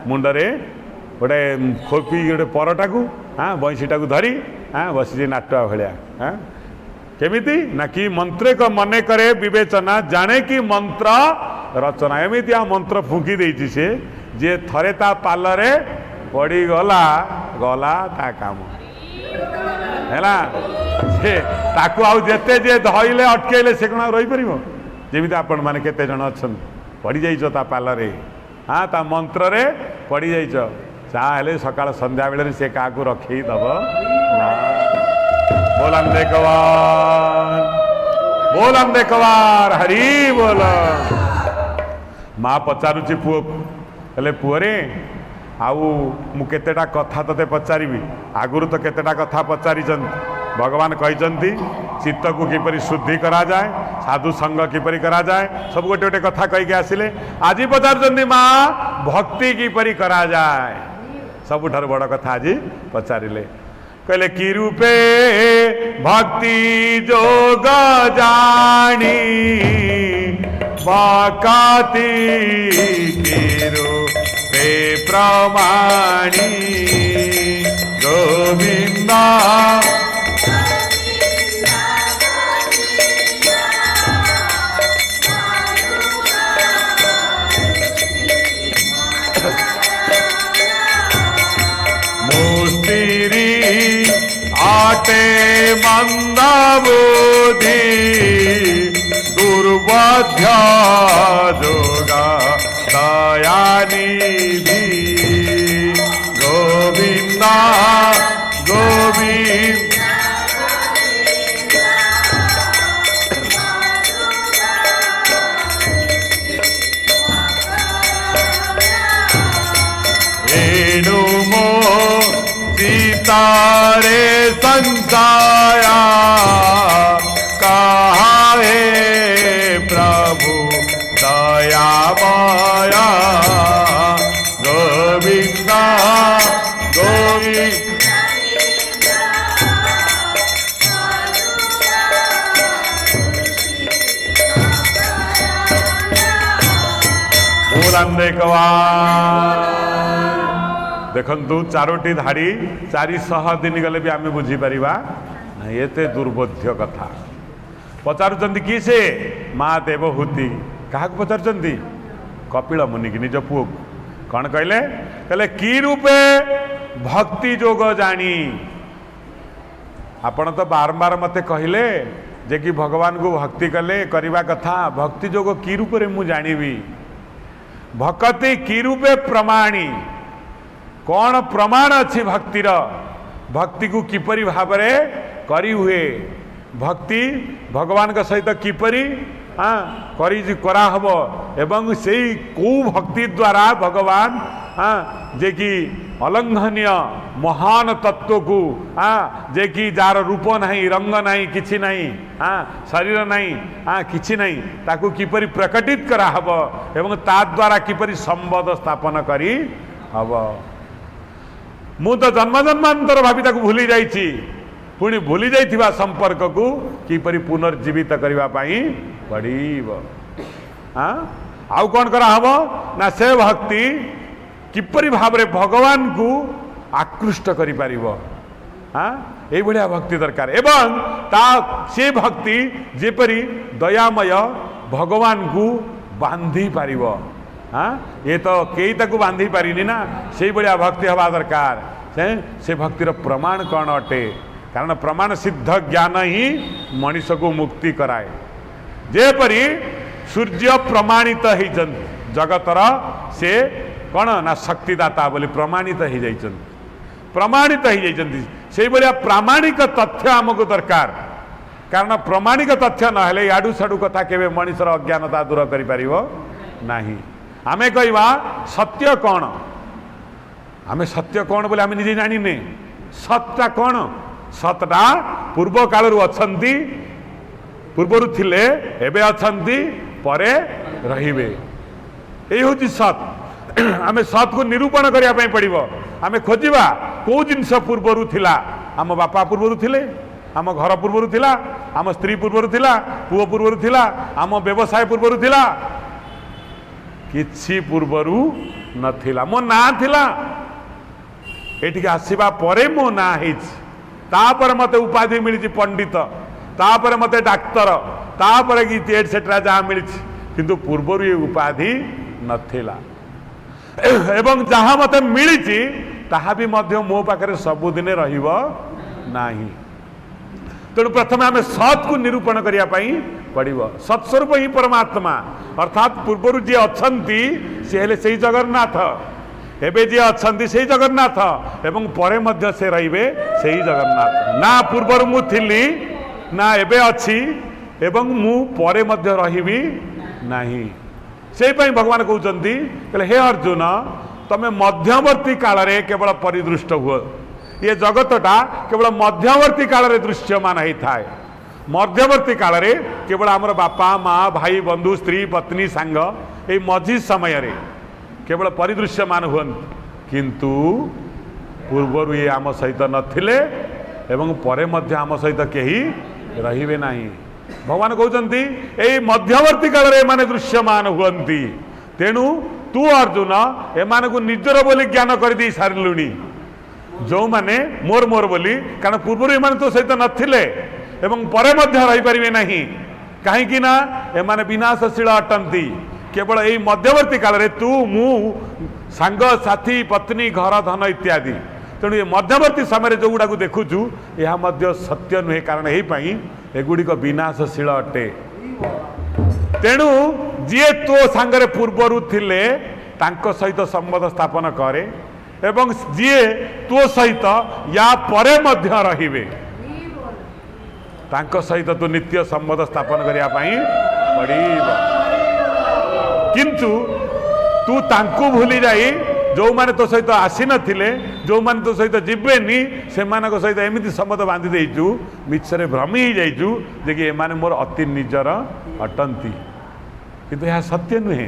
मुंडरे गोटे खोपी गोटे परटा को हाँ बंशीटा को धरी हाँ बसी नाटुआ भाया हाँ केमिति ना कि मंत्रे को मने करे विवेचना जाने कि मंत्र रचना एमती मंत्र फुंकी देती से जे थरे ता पालरे पड़ी गला गला ता काम हैला से ताकू आउ जेते जे धइले अटकेले से कोन रही परिबो जेमिति आपण माने केते जण अछन पड़ी जाइछो ता पालरे हाँ ता मंत्र रे पड़ी जाइछो चा हेले सकाळ संध्या बेले से काकू रखी दब बोलंदे कवार हरि बोल माँ पचारुची पुओ हेले पुओ रे आउ मु केतेटा कथा तते पचारि आगुरु तो केतेटा कथा पचारि भगवान कहते चित्त को किपरि शुद्धि करा जाए साधु संग किपरि करा जाए सब गोटे गोटे कथा कहीकि आसिले आज पचार माँ भक्ति किपरि करा जाए सबुठार बड़ कथा आज पचारे कहले कि रूपे भक्ति जोग जानी भक्ति की रूपे प्रमाणी गोविंदा आटे मंदबुद्धि दुर्बोध्य जोगा दयानिधि गोविंदा गोविंद रेणुमो सीतारे संसाया कहा है प्रभु दया माया गोविंदा गोविंद देखु चारोटी धाड़ी 400 दिन गले भी आम बुझीपर एते दुर्बोध्य कथा पचारुंट कि से माँ देवहूति क्या पचारुंट कपिल मुनि की निज पुओ कौन कहले कहले कि रूपे भक्ति जोग जानी आपण तो बारंबार मते कहले जे कि भगवान को भक्ति कले करवा कथा भक्ति जोग कि रूपे मु जानिबी भक्ति कि रूपे प्रमाणी कौन प्रमाण अच्छी भक्तिर भक्ति को किपरि भाव करी हुए भक्ति भगवान का सहित किपरि करा हबो एवं से को भक्ति द्वारा भगवान जे कि अलंघनीय महान तत्व को जे कि जार रूप नहीं रंग नहीं किछि नहीं शरीर नहीं किछि नहीं ताकू किपरि प्रकटित करा हबो एवं ता द्वारा किपरि संबंध स्थापन करी हबो मु तो जन्म जन्मांतर भावी ताकू भूली जाइछि पुणी भूली जाइथिबा संपर्क को किपरि पुनर्जीवित करबा पई पड़िबो आउ कौन करा हबो ना से भक्ति किपरि भाव रे भगवान को आकृष्ट करि पारिबो एई भलिया भक्ति दरकार एवं ता से भक्ति जेपरि दयामय भगवान को बांधी पारिबो ये तो कई ताकू बांधी पारिनी ना से भाया भक्ति हवा दरकार से भक्तिर प्रमाण कौन अटे कारण प्रमाण सिद्ध ज्ञान ही मनीष को मुक्ति कराए जेपरी सूर्य प्रमाणित हो जगतर से कौन ना शक्तिदाता बोली प्रमाणित हो जाइछन प्रमाणित हो जाइछन से भाया प्रामाणिक तथ्य आमको दरकार कारण प्रामाणिक तथ्य ना याडू साडू कथा केबे मनीषर अज्ञानता दूर करि पारिबो नाही आमे कहवा सत्य कौन आमे सत्य कौन बोले आमे निजे जानिने सत्ता कौन सतटा पूर्व कालरू अछंती पूर्वरु थिले एबे अछंती परे रहिबे एई होची सत आमे सत को निरूपण करिया पई पड़िबो आमे खोजिबा को जिंस पूर्वरु थिला आम बापा पूर्वरु थिले आम घर पूर्वरु थिला आम स्त्री पूर्वरु थिला पुओ पूर्वरु थिला आम व्यवसाय पूर्वरु थिला किछि पूर्वरु नथिला मो ना थिला एठिक आसीबा परे मो ना हिच तापर मते उपाधि मिली पंडित तापर मते डाक्तर तापर कि एटसेट्रा जहाँ मिली किंतु पूर्वरु ये उपाधि नथिला एवं जहाँ मते मिली ताहा भी मध्य मो पाखरे सबुदिने रहिबो नाही तेणु प्रथम आम सत को निरूपण करिया पई पड़िबो सत्स्वरूप ही परमात्मा अर्थात पूर्वरु जे अछंती से हेले सेही जगन्नाथ एबे जे अछंती सेही जगन्नाथ एवं परे मध्य से रहिबे सेही जगन्नाथ ना पूर्वरु मु थिली ना एबे अछि एवं मु परे मध्य रहिबी नाही से पई भगवान कहउचंती कहले हे अर्जुन तमें मध्यवर्ती काल रे केवल परिदृष्ट हुए ये जगतटा केवल मध्यवर्ती काल रे दृश्यमान होता है मध्यवर्ती काल रे केवल आमर बापा माँ भाई बंधु स्त्री पत्नी सांग ये मझी समय रे केवल परिदृश्यमान हुए किंतु पूर्वर ये आम सहित नथिले एवं परे मध्य आम सहित कहीं रहिबे नाही भगवान कहते यही मध्यवर्ती काल रे माने दृश्यमान हुअन्ति तेणु तू अर्जुन एमान को निजर बोली ज्ञान कर दी सारिलुणी जो माने मोर मोर बोली कारण पूर्व एमान तो सहित नथिले एवं परे मध्य रही पारिबे नाही कहीं ना एमाने विनाशशील अटंती केवल यही मध्यवर्ती काल रे तू मु सांग साथी पत्नी घर धन इत्यादि तेणु ये मध्यवर्ती समय जो गुड़ा देखुचु यह मध्य सत्य नुहे कारण यही एगुड़िक विनाशशील अटे तेणु जी तो सांगरे पूर्वर थिले तांको सहित संबंध स्थापन करे एवं जी तो सहित या परे मध्य रहिबे तांको सहित तो नित्य संबंध स्थापन करिया पई पड़िबो किंतु तू तांको भूली जाई जो माने तो सहित आसी नथिले जो माने तो सहित जिबेनी से मानक सहित एमिति संबंध बांधि देइचु मिछरे भ्रमी ही जाइचु जे कि एमाने मोर अति निजर अटंती किंतु यह सत्य नुहे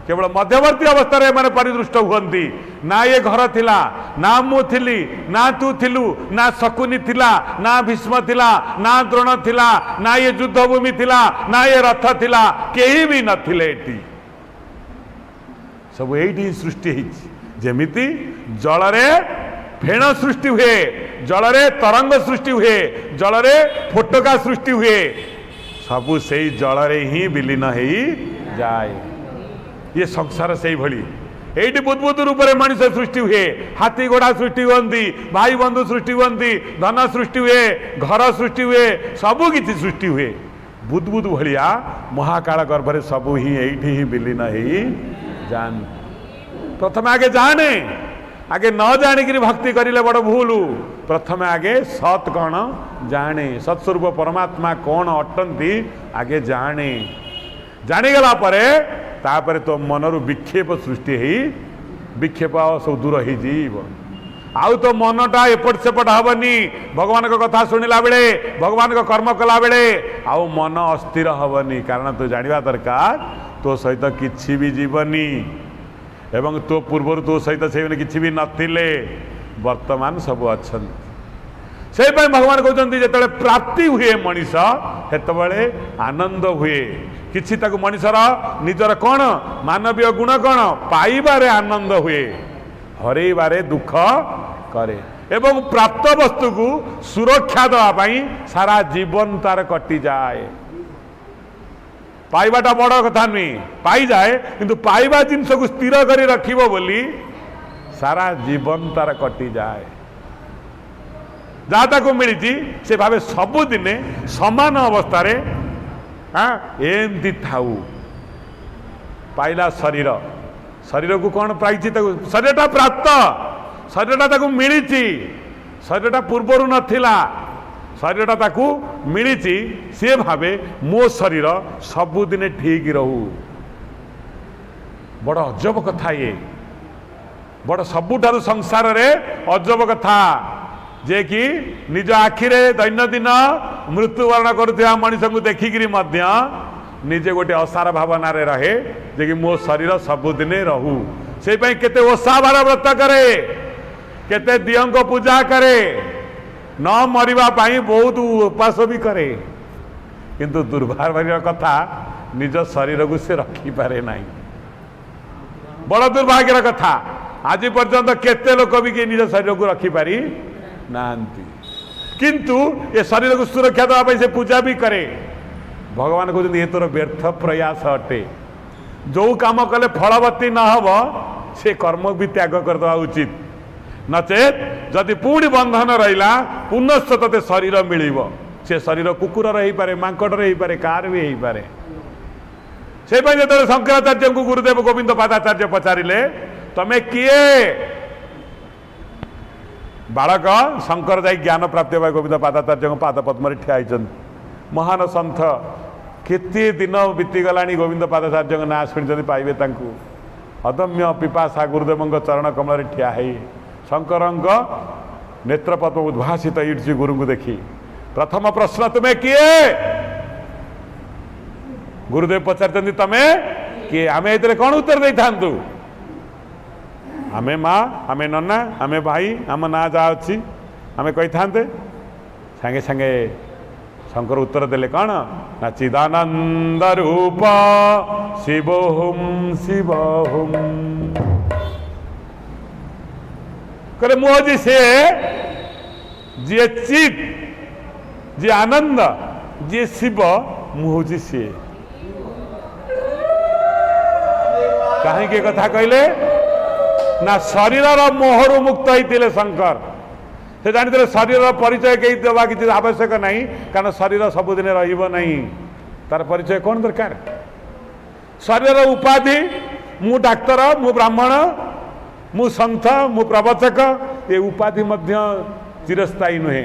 केवल मध्यवर्ती अवस्था रे माने परिदृष्ट हुअन्ति ना ये घर थिला ना मु थिली ना तू थिलु ना शकुनी थिला ना भीष्म थिला ना द्रोण थिला ना ये युद्ध भूमि थिला ना ये रथ थिला केही भी नथिले एटी सब यही सृष्टि जमीती जल रे फेण सृष्टि हुए जल रे तरंग सृष्टि हुए जल रे फोटका सृष्टि हुए सबू से जल रे ही विलीन हो जाए ये संसार से भली एटी बुद्बुद रूप में मनुष्य सृष्टि हुए हाथी घोड़ा सृष्टि हुअन्ति भाई बंधु सृष्टि हुअन्ति धन सृष्टि हुए घर सृष्टि हुए सबू किसी सृष्टि हुए बुद्बुद भलिया महाकाल गर्भरे सबू ही एठी ही विलीन हो जान प्रथम आगे जाने आगे न जानिक भक्ति करिले बड़ भूल प्रथम आगे सत कौन जाने सत्स्वरूप परमात्मा कौन अटंती आगे जाने जानीगला तापर तो मनरु विक्षेप सृष्टि ही विक्षेप सब दूर हो जीव आउ तो मनटा एपट सेपट हबनी भगवान को कथा शुणिला बेले भगवान को कर्म कला बेले आउ मन अस्थिर हबनी कारण तो जानिबा दरकार तो सहित किछि भी जीवनी एवं तो पूर्वर तो सहित से किछि भी नथिले वर्तमान सब अच्छन से भगवान कहते जो प्राप्ति हुए मनीष हेतबले आनंद हुए किछि ताकु मनीषर निजर कौन मानवीय गुण कौन पाइबारे आनंद हुए हरैबारे दुख करे एवं प्राप्त वस्तु को सुरक्षा देवाई सारा जीवन तार कटि जाए पाइबाटा बड़ कथा नुहे पाई जाए किंतु पाइबा जिनस को स्थिर कर रखिबो बोली सारा जीवन तार कटि जाए जहाँ ताको मिली से भावे सबुदिने समान अवस्था रे एमती थाऊ पाइला शरीर शरीर को कौन पाई शरीरटा प्राप्त शरीरटा ताको मिली शरीरटा पूर्वर नथिला शरीरटा ताकू मिली सी भावे मो शरीर सबुदिने ठीक रहू बड़ अजब कथा ये बड़ सबुठारु संसार रे अजब कथा जे कि निज आखिरे दैनंदिन मृत्युवरण करुवा मनीष को देखिकी निजे गोटे असार भावना रे रहे जे कि मो शरीर सबुदिने रहू से केते ओषा बार व्रत करे केते दियों को पूजा करे न मरिबा पाई बहुत उपास भी करे किंतु दुर्भाग्य कथा निज शरीर को से रखी पारे नहीं बड़ दुर्भाग्यर कथा आज पर्यंत केते लोक भी निज शरीर को रखी पारी नांती किंतु ये शरीर को सुरक्षा देवाई से पूजा भी करे भगवान कहते ये तोर व्यर्थ प्रयास अटे जो काम कले फलवती न हब से कर्म भी त्याग करदे उचित नचेत जदि पुणी बंधन रहा पुनश्च ते शरीर मिल से शरीर कुकुर रही पारे मांकड़ रही पारे कार भी हो पारे से जो शंकराचार्य को गुरुदेव गोविंद पादाचार्य पचारे तमें किए बालक शंकर जाई ज्ञान प्राप्ति गोविंद पादाचार्य पाद पद्म ठिया महान सन्थ केते दिन बीतीगला गोविंद पादाचार्य ना शुणी पाइबे अदम्य पिपासा गुरुदेव चरण कमल ठिया है शंकर नेत्रपद्म उद्भासित इड्सी गुरु को देखी प्रथम प्रश्न तुम्हें किए गुरुदेव पचार तमें किए आम ए कौन उत्तर दे था आमे माँ आमे नन्ना आमे भाई आम ना जहाँ अच्छी आमे कही था सांगे सांगे शंकर उत्तर देले कौन ना चिदानंद रूप शिवोहुम शिवोहुम करे मुझे से जी चित जी आनंद जी शिव मुझे सी कहीं कथा कहले ना शरीर मोहरु मुक्त होते शंकर से जानते शरीर परिचय कहीं देवा किसी आवश्यक नहीं कारण शरीर सबुदिन रही तार परिचय कौन दरकार शरीर उपाधि मु डाक्तर मु ब्राह्मण मु संत मु प्रवचक ये उपाधि मध्य चिरस्थायी नुहे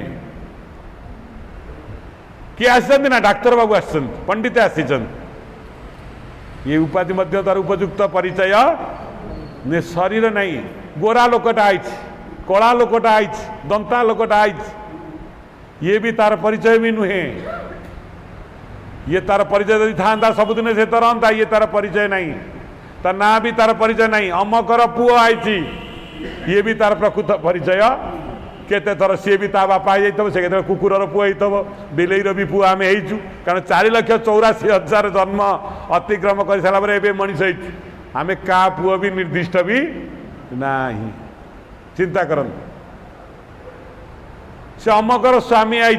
किए आसी ना डाक्तर बाबू आस पंडित आसी ये उपाधि मध्य तार उपयुक्त परिचय ने शरीर नहीं गोरा लोकटा आई कला लोकटा आई दंता लोकटा आई ये भी तार परिचय भी नुहे ये तार परिचय यदि था सबुदिन से तो रहा ये तार परिचय नहीं तार ना भी तार परिचय नहीं अमकर पुओ आई ये भी तार प्रकृत परिचय केते थर सी भी ता बापा से कुकुर पुओ हो बिलेईर भी पुओ आम हो कारण 4,84,000 जन्म अतिक्रम कर सारापर ए मनीष आम का पुओ भी निर्दिष्ट भी नहीं चिंता कर से अमकर स्वामी आई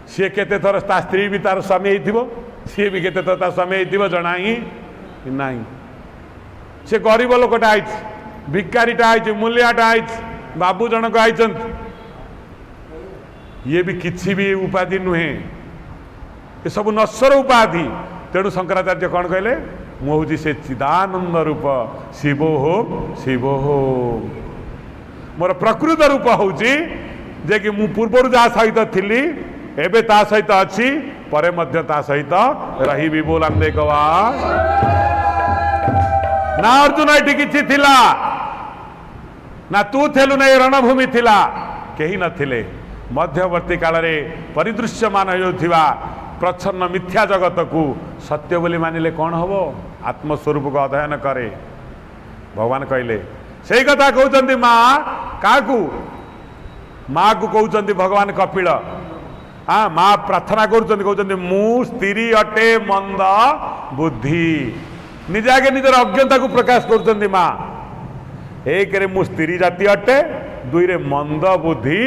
सी केते थर ता स्त्री भी तार स्वामी हो सी भी केते थर ता स्वामी हो जना ही नहीं से गरीब लोकटा आई भिकारीटा आई मूल्याटा आई बाबू जनक आई ये भी किसी भी उपाधि नुहे ये सब नश्वर उपाधि तेणु शंकराचार्य कौन कहले मुझे से चिदानंद रूप शिव हो मोर प्रकृत रूप हूँ जे कि मु पूर्वर जहाँ सहित थी एबे ता सहित अच्छी परे मध्य ता सहित रही बोलाम देखवा ना अर्जुन ये किसी थिला ना तू थेलु ना रणभूमि थिला कहीं नथिले मध्यवर्ती काल रे परिदृश्यमान होथिबा प्रच्छन्न मिथ्या जगत को सत्य बोली मानिले कौन हबो आत्मस्वरूप को अध्ययन करे भगवान कहले से कथा कहते माँ क्या माँ को कहते भगवान कपिल हाँ माँ प्रार्थना कहते मु स्त्री अटे मंद बुद्धि निजे आगे निजर अज्ञता को प्रकाश कर माँ एक रे मु स्त्री जाति अटे दुई रे मंद बुद्धि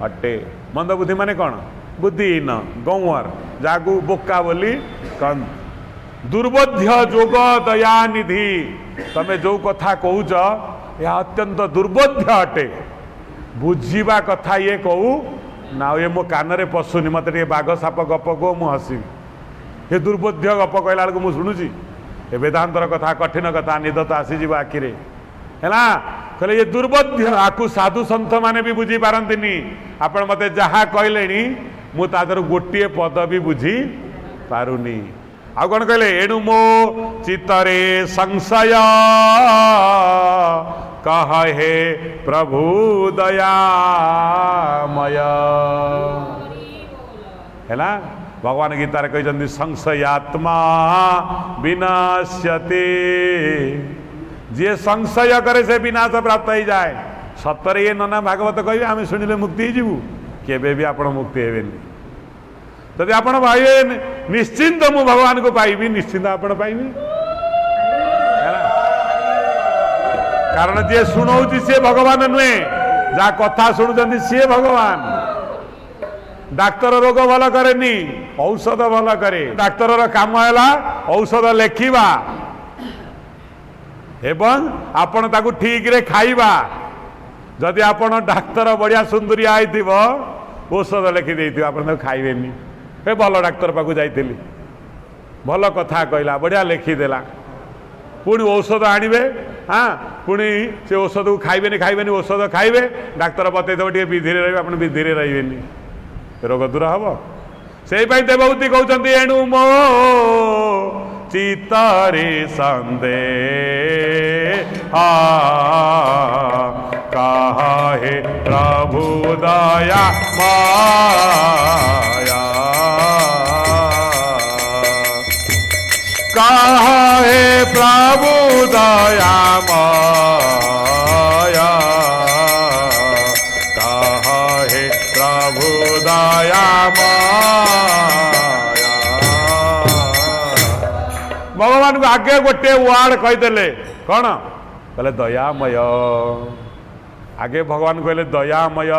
अटे मंद बुद्धि माने कौन बुद्धिहीन गौर जागू बोका बोली कन दुर्बोध्य जोग दया निधि तमे जो कथा कहूच यह अत्यंत दुर्बोध्य अटे बुझीबा कथा ये कहू ना ये मो कान रे पशुनी मत बाघ साप गप को मु हसी ये दुर्बोध्य गप कहला बेलू मुझे शुणुची ये वेदांतर कथा कठिन कथा निद तो आसीज आखिरे है कहले ये दुर्बोध्य आकु साधु सन्थ माने भी बुझी पारंतिनी आपण मते जहा कहले मु तादर गोटे पद भी बुझी पारुनी आ कौन कहले एणु मो चित्तरे संशय कह हे प्रभु दयामय है ना भगवान गीतार कहते संशयात्मा विनाश्यते जी संशय करे से विनाश प्राप्त हो जाए सतरे ये नना भागवत कहे आम शुणिले मुक्ति जीवु केबे भी आपण मुक्ति हेबेनी जदि आपण पाइबे निश्चिंत मु भगवान को पाइबी निश्चिंत आपण पाइबी कारण जे शुणाउची सी भगवान नुहे जहाँ कथा शुणुचंती सी भगवान डाक्तर रोग भल करे औषध भल करे डाक्तर काम है औषध लेखिबा एवं आपण ताकू ठीक रे खाइबा जदि आपण डाक्तर बढ़िया सुंदरी आई औषध लिखि देइथिबो आपण खाइबेनी ए भल डाक्तर पाकू जाइथिली भल कथा कहला बढ़िया लिखिदेला पुणी औषध आणवे हाँ पुणी से औषध को खाइबेनी खाइबेनी औषध खाइबे डाक्तर बतईदेव टे विधि रे आप विधि रे रहिबेनी रोग दूर हम से देवहूति कहते एणु मो चितरे संदेह काहे प्रभु दया माया काहे प्रभु दया माया काहे प्रभु दया माया। भगवान को आगे गोटे वार्ड कहीदेले कौन कहले दयामय। आगे भगवान कहले दयामय।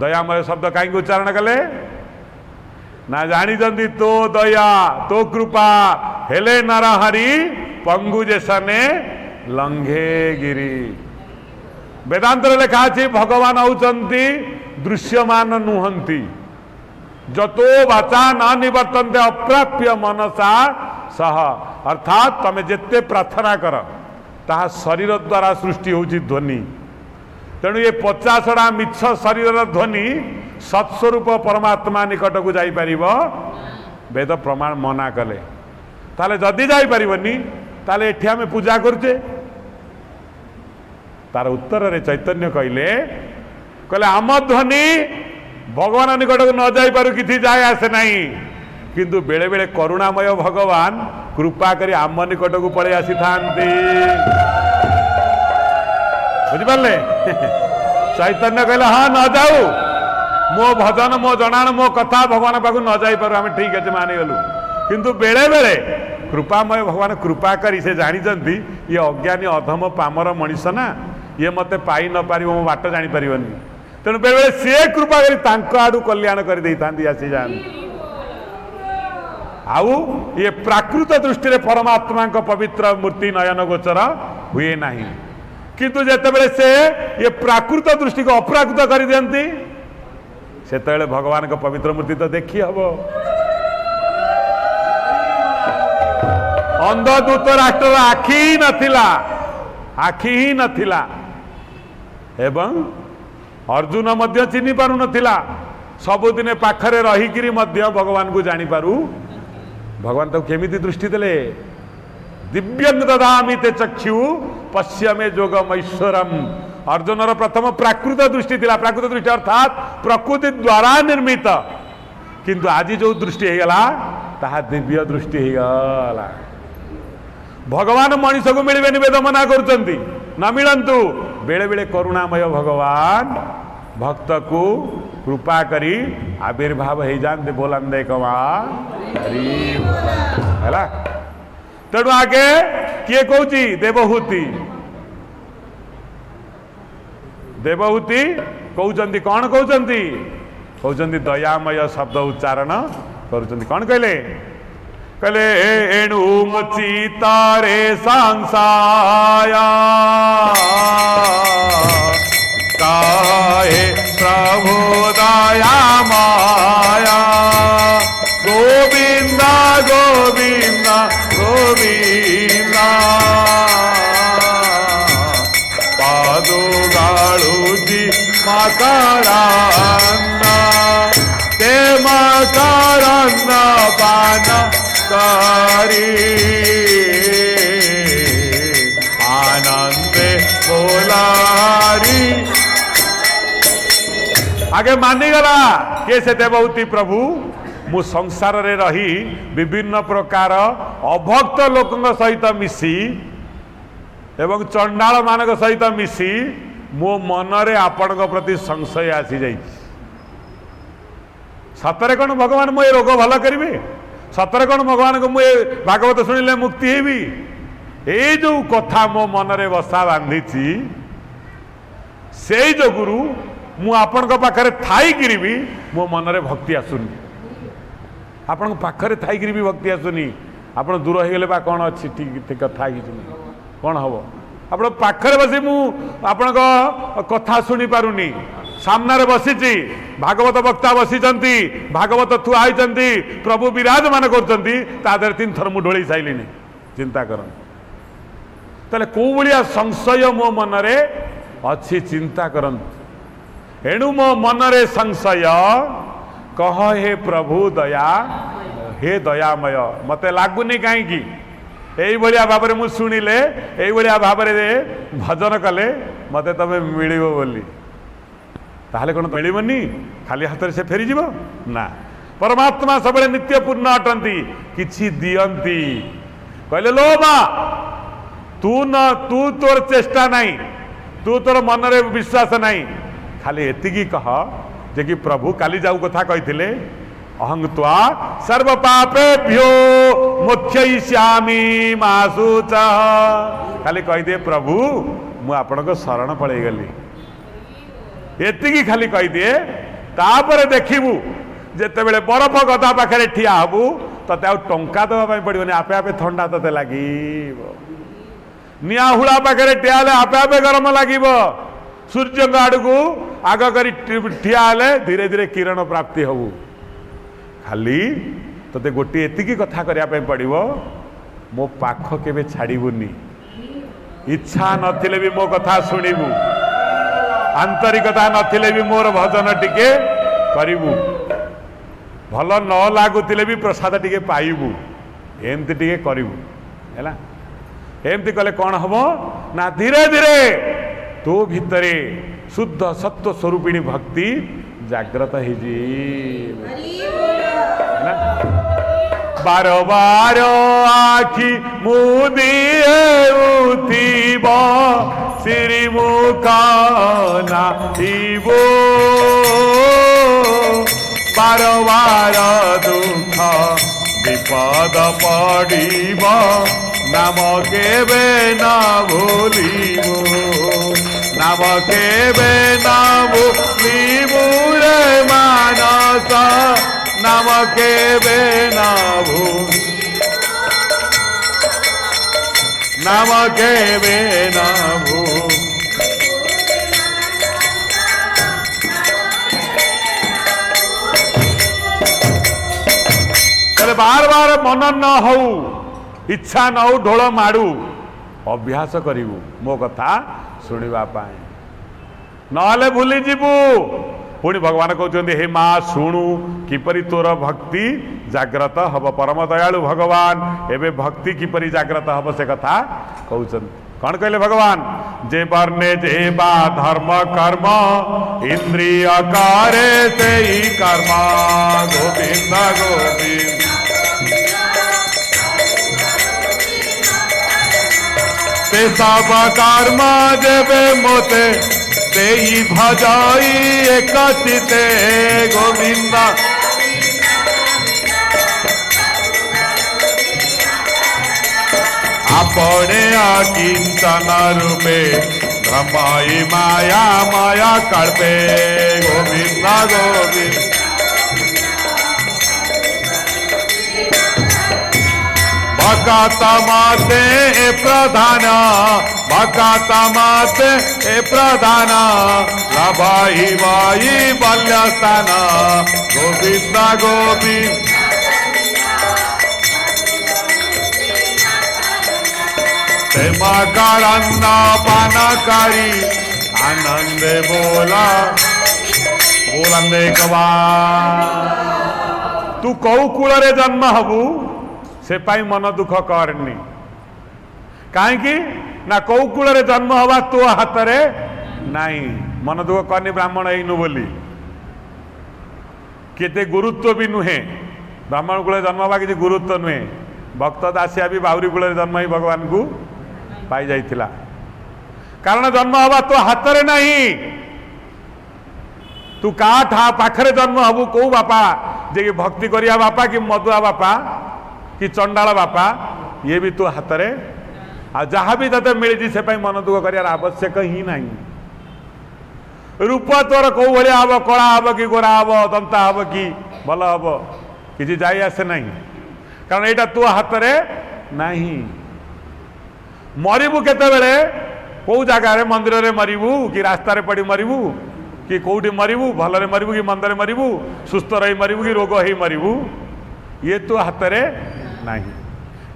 दयामय शब्द कहीं उच्चारण कले ना जानी तो दया तो कृपा हेले नरहरि पंगु जेसने लंघे गिरी। वेदांत लेखा अच्छी भगवान होउचंती दृश्यमान नुहंती जतो वाचा न निवर्तन्ते अप्राप्य मनसा सह। अर्थात तमे जेते प्रार्थना कर ताहा शरीर द्वारा सृष्टि होउची ध्वनि। तेणु ये 50टा मिछ शरीर ध्वनि सत्स्वरूप परमात्मा निकट को जाई परिबो वेद प्रमाण मना कले। ताले जदि जाई परिबनी ताले एठी आमे पूजा करछे। तार उत्तर रे चैतन्य कहले कहले आम ध्वनि भगवान निकट को न जाई पारु किछि जाय आसे नहीं किंतु बेले बेले करुणामय भगवान कृपा करी आम निकट को पड़े आसी थांती। बुझिपारे चैतन्य कहले हाँ न जाऊ मो भजन मो जनाण मो कथा भगवान पाक न जाई पारु आमे ठीक अच्छे मानिगलु किंतु बेले बेले कृपामय भगवान कृपा करी से जानी ये अज्ञानी अधम पामर मनीष ना ये मते पाई न पार मो बाट जानी पारिबनी तेणु बेले बेले सी कृपा करी तांको आडू कल्याण कर देई थांती आसी जान। आउ ये प्राकृत दृष्टि रे परमात्मा को पवित्र मूर्ति नयन गोचर हुए नहीं किंतु जेतेबेले से ये प्राकृत दृष्टि को अप्राकृत कर दियंती सेतेबेले भगवान को पवित्र मूर्ति तो देखी हबो। अंधदूत राष्ट्र आखि ही नथिला आखि ही नथिला एवं अर्जुन मध्य चिन्हि पारु नथिला सबुदिन पाखरे रहीकिरी मध्य भगवान को जानी पारु भगवान तो केमिति दृष्टि देले दिव्यंग ददामि ते चक्षु पश्यमे जोगमैश्वरम। अर्जुन प्रथम प्राकृत दृष्टि थिला प्राकृत दृष्टि अर्थात प्रकृति द्वारा निर्मित किंतु आज जो दृष्टि होगला ताहा दिव्य दृष्टि होगला। भगवान मनीष को मिलबे वेद मना करुचंती न मिलंतु बेले बेले करुणामय भगवान भक्त को कृपा करी आविर्भाव हो जाते बोलंदे कमा है। तेणु आगे किए कहूची देवहूति देवहूति कहउचंती कौन कहउचंती कहउचंती दयामय शब्द उच्चारण करुचंती कौन कहले कहले एणु मुचितारे संसाया काहे प्रभु दया माया गोविंदा गोविंदा गोविंदा पादुगाळुजी मकरन्ना ते मकरन्ना पान करी आनंदे बोलारी। आगे मानिगला के से देवहूति प्रभु मु संसार रे रही विभिन्न प्रकार अभक्त लोकंग सहित मिसी एवं चंडाल मानक सहित मिसी मो मन रे आपण प्रति संशय आसी जाई सतरे कौन भगवान मो रोग भल करेंगे सतरे कौन भगवान को मुझे भागवत शुणिले मुक्ति हेबी ये जो कथा मो मन रे बसा बांधी से जो गुरु मु आपण पाखरे थाईकि भी मो मन रे भक्ति आसुनी आपण पाखरे थाईकि भी भक्ति आसुनी आपण दूर हो गले कौन अच्छी ठीक कथा कौन हम आप पाखरे बसी मु आपण कथा शुणी पारुनी सामने बसी भागवत वक्ता बसी भागवत थुआ प्रभु विराजमान कर 3 थर मु ढोली साइली चिंता कर ताले को भलिया संशय मो मन रे अच्छी चिंता करंतु एणु मो मन रे संशय कह हे प्रभु दया हे दयामय मते लागुनी कहीं এইভাবে ভাবে মু শুনিলে এইভাবে ভাবে ভজন কলে মতে তবে মিলিব বলি তাহলে কোন মিলিবনি খালি হাତରେ সে ফেরিଯିବ না परमात्मा सब नित्य पूर्ण अटंती किछि दियंती कहले लो माँ तू तोर चेष्टा नहीं तू तोर मन रे विश्वास नहीं खाली एतिकी कह जे कि प्रभु काली जाऊ कथा कहिथिले अहं त्वा सर्व पापेभ्यो मोक्षयिष्यामि मासुच खाली कहि दे प्रभु मु आपन को शरण पड़े गली एतिकी खाली कहि दे तापर देखिबू जिते बड़े बरफ गदा पाखे ठिया हबू ते आ टंका दवा पड़ोनी आपे आपे थंडा ते लगे निआहुड़ा पाखे ठिया आपे आपे गरम लगे सूर्य आड़ को आग कर ठिया धीरे धीरे किरण प्राप्ति हबू खाली ते गोटे एतिकी कथा करने पड़ो मो पाख के छाड़बूनी इच्छा नथिले भी मो कथा शुणु आंतरिकता नथिले भी मोर भजन टिके करिबू भल न लगुले भी प्रसाद टिके पाइबू एमती टिके करिबू हैला एमती कले कौन हम ना धीरे धीरे तो भितरे शुद्ध सत्व स्वरूपिणी भक्ति जागृत है बार बार आखि मुदिए उठिब श्री मुख नाइबो बार बार दुख विपद पड़िब नाम केबे न भूलिबो नाम केबे न भूलिबो रे मानस नाम केबे न भूल नाम केबे न भूल बार बार मन न हो इच्छा न हो ढोल माड़ू अभ्यास करू मो कथा शुणा ना भूली जीवु पुणी भगवान कहते हे माँ शुणु किपरि तोर भक्ति जाग्रत हम परम दयालु भगवान एबे भक्ति किपरि जाग्रत हम से कथा कहते कौन कहले भगवान जे वर्णे जे बा धर्म कर्म इंद्रिय करे से ही कर्म गोविंद गोविंद ते सब कर्म देवे मोते ते ही भजाई एक चिते गोविंद अपने अकिंचन रूपे ब्रह्माई माया माया कल्पे गोविंद गोविंद भगत माते प्रधान भगत माते प्रधान लभाई बाई बल्यस्थान गोविंद गोविंद मकरन्न पानकारी आनंद बोला बोलंदे कबा तू कौ कूल जन्म हबू से पाई मन दुख करनी कहीं ना कौ कूल जन्म हवा तो हाथ रे नहीं मन दुख करनी ब्राह्मण एनु बोली केते गुरुत्व भी नुहे ब्राह्मण कूल जन्म हवा किसी गुरुत्व नुहे भक्त दासिया भी बाउरी कूल जन्म ही भगवान को पाई जाइथिला कारण जन्म हवा तो हाथ रे नहीं तू काठा पाखरे जन्म हबू कौ बापा जे भक्ति करिया बापा कि मदुआ बापा कि चंडाल बापा ये भी तो हाथ रे आ जहाँ भी तते मिली से मन दुख कर आवश्यक ही नहीं रूप तोर कौ भाया हम कला हम कि गोरा हम दंता हम कि भल हम कि जाई आसे नहीं कारण यहाँ तो हाथ रे नहीं मरबू केतेबेले कौ जगार मंदिर रे मरबू कि रास्तार पड़ी मरबू कि कौटी मरबू भलरे मरबू कि मंदरे मरबू सुस्थ रही मरबू कि रोग ही मरबू ये तो हाथ रे नहीं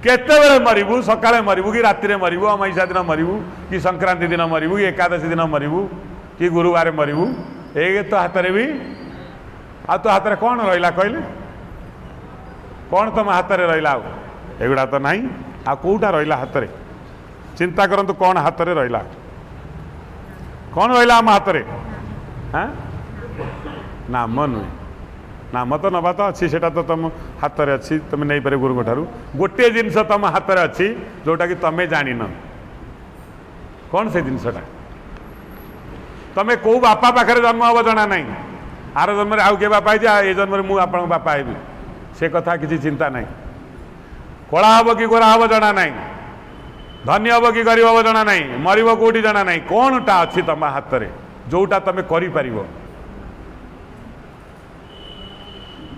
केतेबेले मरबू सकाळे मरबू कि राति रे मरबू अमाईसा दिन मरबू कि संक्रांति दिन मरबू कि एकादशी दिन मरबू कि गुरुवार मरबू ये तो हाथ रे भी आ तो हाथ रे कौन रहिला कहले कौन तुम हाथ रे रहिला एगुड़ा तो नहीं आ कोटा रहा हाथ में चिंता करंतु कौन हाथ में रहा कौन रहा आम हाथ में हाँ नाम नुहे नाम तो नवा तो अच्छी से तो तुम हाथ में अच्छी तुम नहीं पारे गुरु ठार गोटे जिनस तुम हाथ में अच्छी जोटा कि तुम्हें जान कौन से जिनसटा तुम्हें कौ बापा पाखे जन्म हम जना ना आर जन्म आउ किए बापा ये जन्म मु आप बापा हेबी से कथा किसी चिंता नहीं कला हम कि गोरा हम जना ना धनी हम कि गरीब हम जना ना मरब कौटी जना ना कौन टा अच्छी तुम हाथ में जोटा तुम कर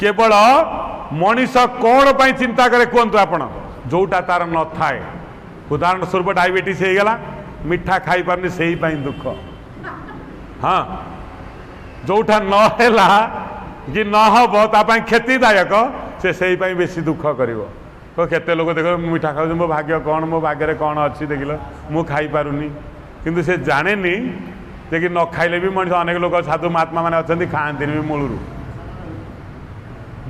केवल मनीष कौन पर चिंता करे कहतु आप जोटा तार न थाए उदाहरण स्वरूप डायबिटीज हो गला मिठा खाई पारनी से ही दुख हाँ जोटा नहला कि नहब तापाई क्षतिदायक से बेसी दुख कर केते लोग देख मिठा खाऊ मो भाग्य कौन मो भाग्य कौन अच्छी देख मु खाई पारुनी किंतु से जाने कि न खाइले भी मनीष अनेक लोग साधु महात्मा मैंने अच्छा खाती भी मूलरू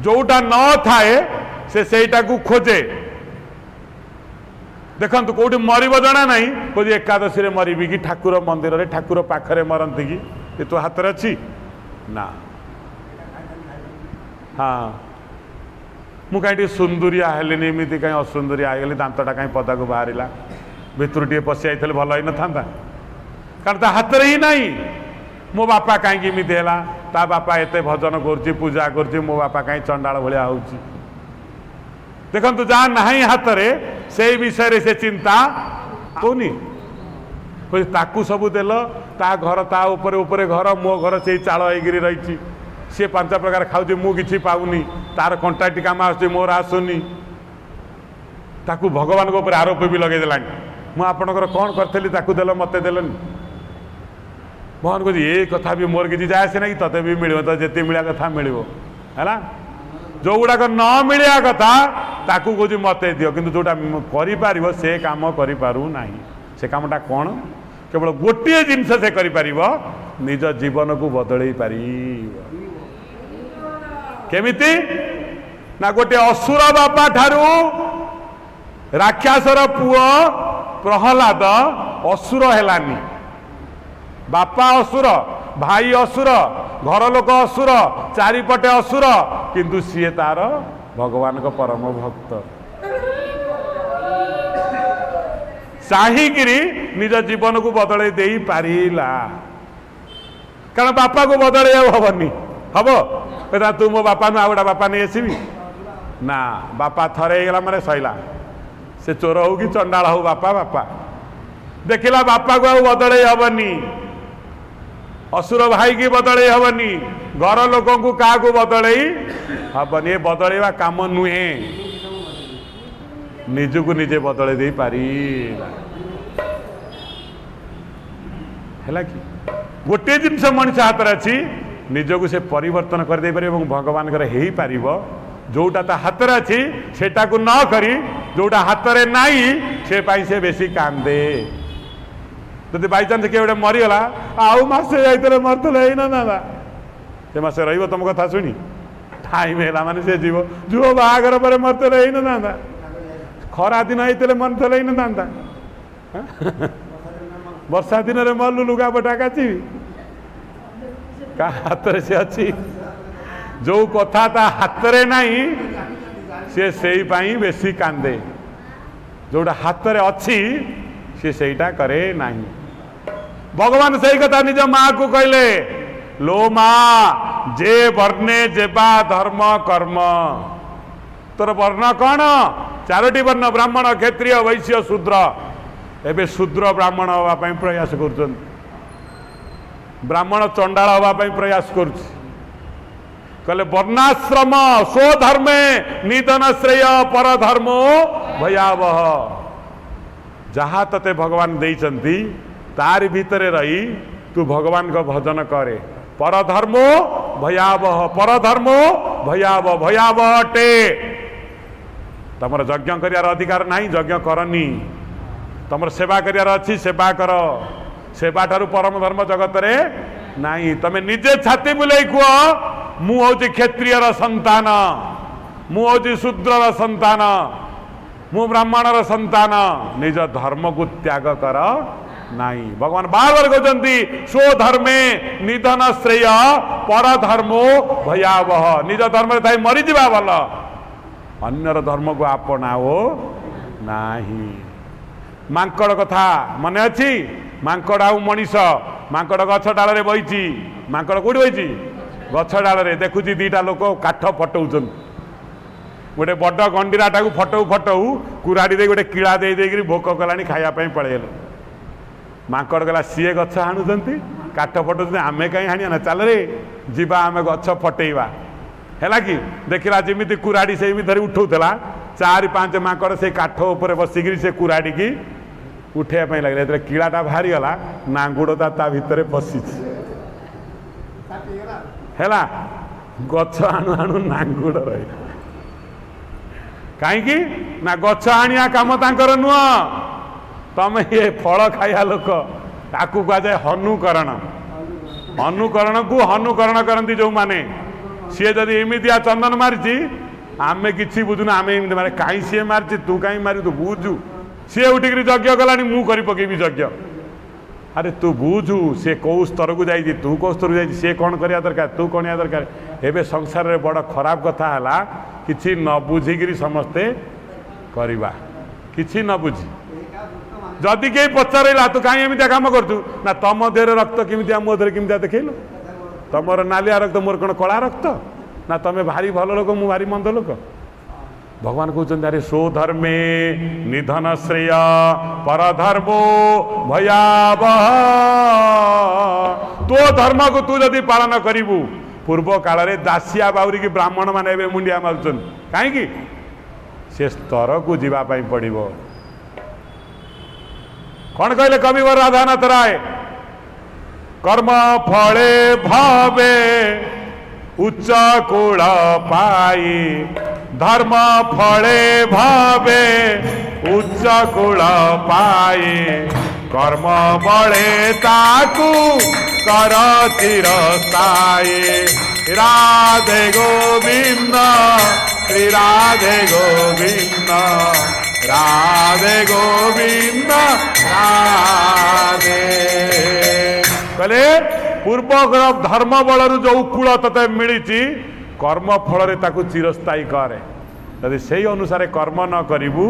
जोटा न थाए सेटा को खोजे देखु कौटी मरब जना ना कौन एकादशी रे मरबी कि ठाकुर मंदिर रे ठाकुर पाखरे मरती कि ये तो हाथ में अच्छी ना हाँ मु कहीं सुंदरिया हेलिनी एमती कहीं असुंदरिया गली दांतटा कहीं पदा को बाहर भितर टे पशि आई भल ही न था कारण हाथ में ही नहीं मो बापा कहीं इमित है ता बापा एते भजन कर पूजा कर मो बापा कहीं चंडाल भाया हो देखु जहाँ ना हाथ में से विषय से चिंता होनी ताकू सबू देल ता घर ता ऊपर ऊपर घर मो घर से चाल होगी रही सी 5 प्रकार खाऊँ मु कि पाऊनी तार कंटाक्ट काम मोर आसुनी ताकू भगवान को ऊपर आरोप भी लगे देला मु आपणकर कौन करी देल मत देलनि भगवान कह ये कथा भी मोर किसी जाए से ना कि तते भी मिल तो जिते मिला कथा मिल है जो गुड़ाक न मिलिया कथा ताकू कौच मत दियो कि जोटा कर से काम करना से कामटा कौन केवल गोटे जिनस से कर निज जीवन को बदल पार केमिति ना गोटे असुर बापा ठारू राक्षसर पुओ प्रहलाद असुर हेलानी बापा असुर भाई असुर घर लोक असुर चारिपटे असुर किंतु सी तार भगवान को परम भक्त चाहिकिरी निज जीवन को बदल दे पारिला कारण बापा को बदल हबनी हम कहता तू मो बापा नु आउटा बापा नहीं आसबि ना बापा थरे गला माने सैला से चोर हो कि चंडाल हो बापा बापा देखला बापा को बदल हबनी असुर भाई की बदल हबनी घर लोक क्या बदल हबनी ये बदलवा काम नुहे निजको निजे बदल दे पारी है कि गोटे जिनस मनीष हाथ में अच्छी निजको से परिवर्तन कर दे पारे भगवान हो पार जोटा ता हाथ में अच्छी सेटा को न करी जोटा हाथ में नाई से पाई से बेसी कांदे जब बाईचान्स किए गोटे मरीगला आउ मसे जाते मरते ना से मसे रही तुम कथा शुणी टाइम है माने से जीव जुओ बाहागर पर मरते रही ना खरा दिन होते मरते ही ना वर्षा दिन में मरलु लुगा पटा काची का हाथ से अच्छी जो कथा ता हाथ में नहीं सी से बेसी कांदे जोटा हाथ में अच्छी सी सेटा करे नहीं भगवान सही कथा निज माँ को कहले लो माँ जे वर्णे जेबा धर्म कर्म तोर वर्ण कौन 4टी वर्ण ब्राह्मण क्षत्रिय वैश्य शूद्र एबे शूद्र ब्राह्मण हाँपाई प्रयास कर ब्राह्मण चंडाल हाँपाई प्रयास कर कहले वर्णाश्रम स्वधर्मे निधन श्रेय पर धर्मो भयावह जहाँ तते भगवान देइचंती तार भीतर रही तू भगवान को भजन करे परधर्मो भयावह परधर्मो भयावह भयावह अटे तुम यज्ञ कर अधिकार नहीं यज्ञ करनी तुम सेवा कर अच्छी सेवा कर सेवा ठारू परम धर्म जगत रे नहीं तमें निजे छाती बुलाई कह मु हूँ क्षत्रियर संतान मु हूँ शूद्रर संतान मु ब्राह्मणर संतान निज धर्म को त्याग कर नहीं। भगवान बार बार कहते स्वधर्मे निधन श्रेय पर धर्मो भयावह। निज धर्म थाई मरी जा भल, अन्यर धर्म को आपणाओ नहीं। मांकड़ कथा मन अच्छी? मांकड़ आउ मनीष, मांकड़ गछ डाल रे बईची। मांकड़ कौटी बईची? गछ डाल रे। देखुची दीटा लोक काठ फटौछन, गोटे बड़ गंडीराटा को फटऊ फटऊ कुराड़ी दे गोटे किला दे देकरी भोक कलानी खाया पळेगले। मांकड़ गला सीए गछ हाणुचंती, काठ फटौछन, आमे कहीं हाणिया ना, चल रे जीवा आमे गछ फटेइबा। हैला कि देखिला जेमिति कुराड़ी सेमि धरी उठौतला, 4-5 मांकड़ से काठ ऊपर बसिकी से कुराड़ी की उठे लगे। जो किलाटा बाहरी गला, नांगुड़ता ता भितर पशि है। गछ आणु आणु नांगुड़ रही कहीं ना गछ आनिया काम तांकर नुह। तमे ये फल खाया लोक ताकू कहुए हनुकरण। हनुकरण को हनुकरण करती जो माने, सी जदि एमितिया चंदन मारिची आमे किसी बुझुना, आमे एमती मारे कहीं सी मारिची तू कहीं मारि तू बुझु। सी उठिक यज्ञ कलानी मु कर पकेबी यज्ञ। अरे तू बुझु सी कौ स्तर को जाइए, तू कौ स्तर को जाइए, सी कौन करया दरकार, तू कौन या दरकार। एबे संसार रे बड़ खराब कथा है किछि न बुझिकी समस्ते करवा, किछि न बुझी। जदि कहीं पचारा तू कहीं एमती काम करतु ना, तम देह रक्त केमती मो देह केमती देखल, तमर नालिया रक्त मोर कौन कला रक्त ना, तमें भारी भल लोक मु भारी मंद लोक। भगवान कहते अरे स्वधर्मे निधन श्रेय परधर्मो भयावह। तो धर्म को तू जदि पालन करू, पूर्व काल रे दासिया बाउरी की ब्राह्मण माने एबे मुंडिया मारुचन कहीं से स्तर को जीवाई पड़ो। कौन कहले कविवर राधानाथ राय? कर्म फले भावे उच्च कुल पाई, धर्म फले भावे उच्च कुल पाई, कर्म बड़े ताकू कर चिरस्थायी। राधे गोविंद श्री राधे गोविंद, राधे गोविंद राधे। कहले पूर्व धर्म बलू जो कूल तते मिली कर्म फल ताकू चिरस्थायी करे। यदि से अनुसार कर्म न करू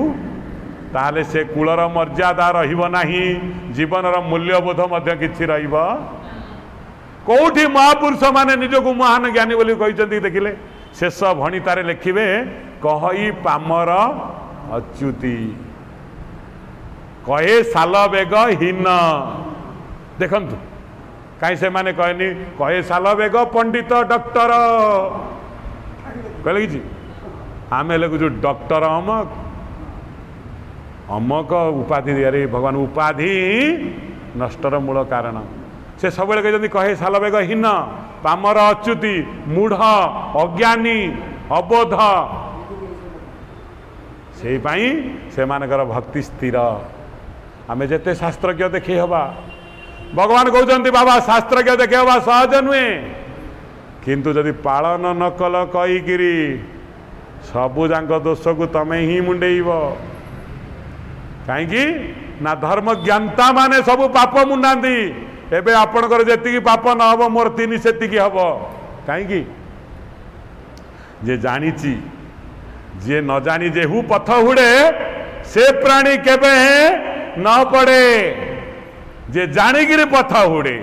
ताले से कूलर मर्यादा रहिब नाही, जीवनर मूल्यबोध मध्य किछि रहिब। कोठी महापुरुष माने निजको महान ज्ञानी बोली कहते देखिले शेष भणितारे लिखिबे कहि पामर अच्युति, कहे साल बेग हीन। देखंतु कहीं से माने कहनी कहे साल बेग पंडित डॉक्टर कहले कि आम लिखुचु डॉक्टर अमक अमक उपाधि दिया। भगवान उपाधि नष्टर मूल कारण। से सब कहते कहे साल बेग हीन, पामर अच्युति, मूढ़ अज्ञानी अबोध। से मानकर भक्ति स्थिर। आमे जेते शास्त्रज्ञ देखी हवा, भगवान कहते बाबा शास्त्रज्ञ देखे हवा सहज नुहे, किंतु जदि पालन न कल कहीकिरी सबुजाक दोष को तमें ही मुंडेब। कहीं ना धर्म ज्ञाता माने सब पाप मुंडाती। एबे आपणकर जेतिकी पाप न हब मोर 3 सेतिकी हब। कहीं जे जानिची जे न जानी जेहू पथ हुड़े से प्राणी केबे न पड़े। जे जानिगिरी पथ हुड़े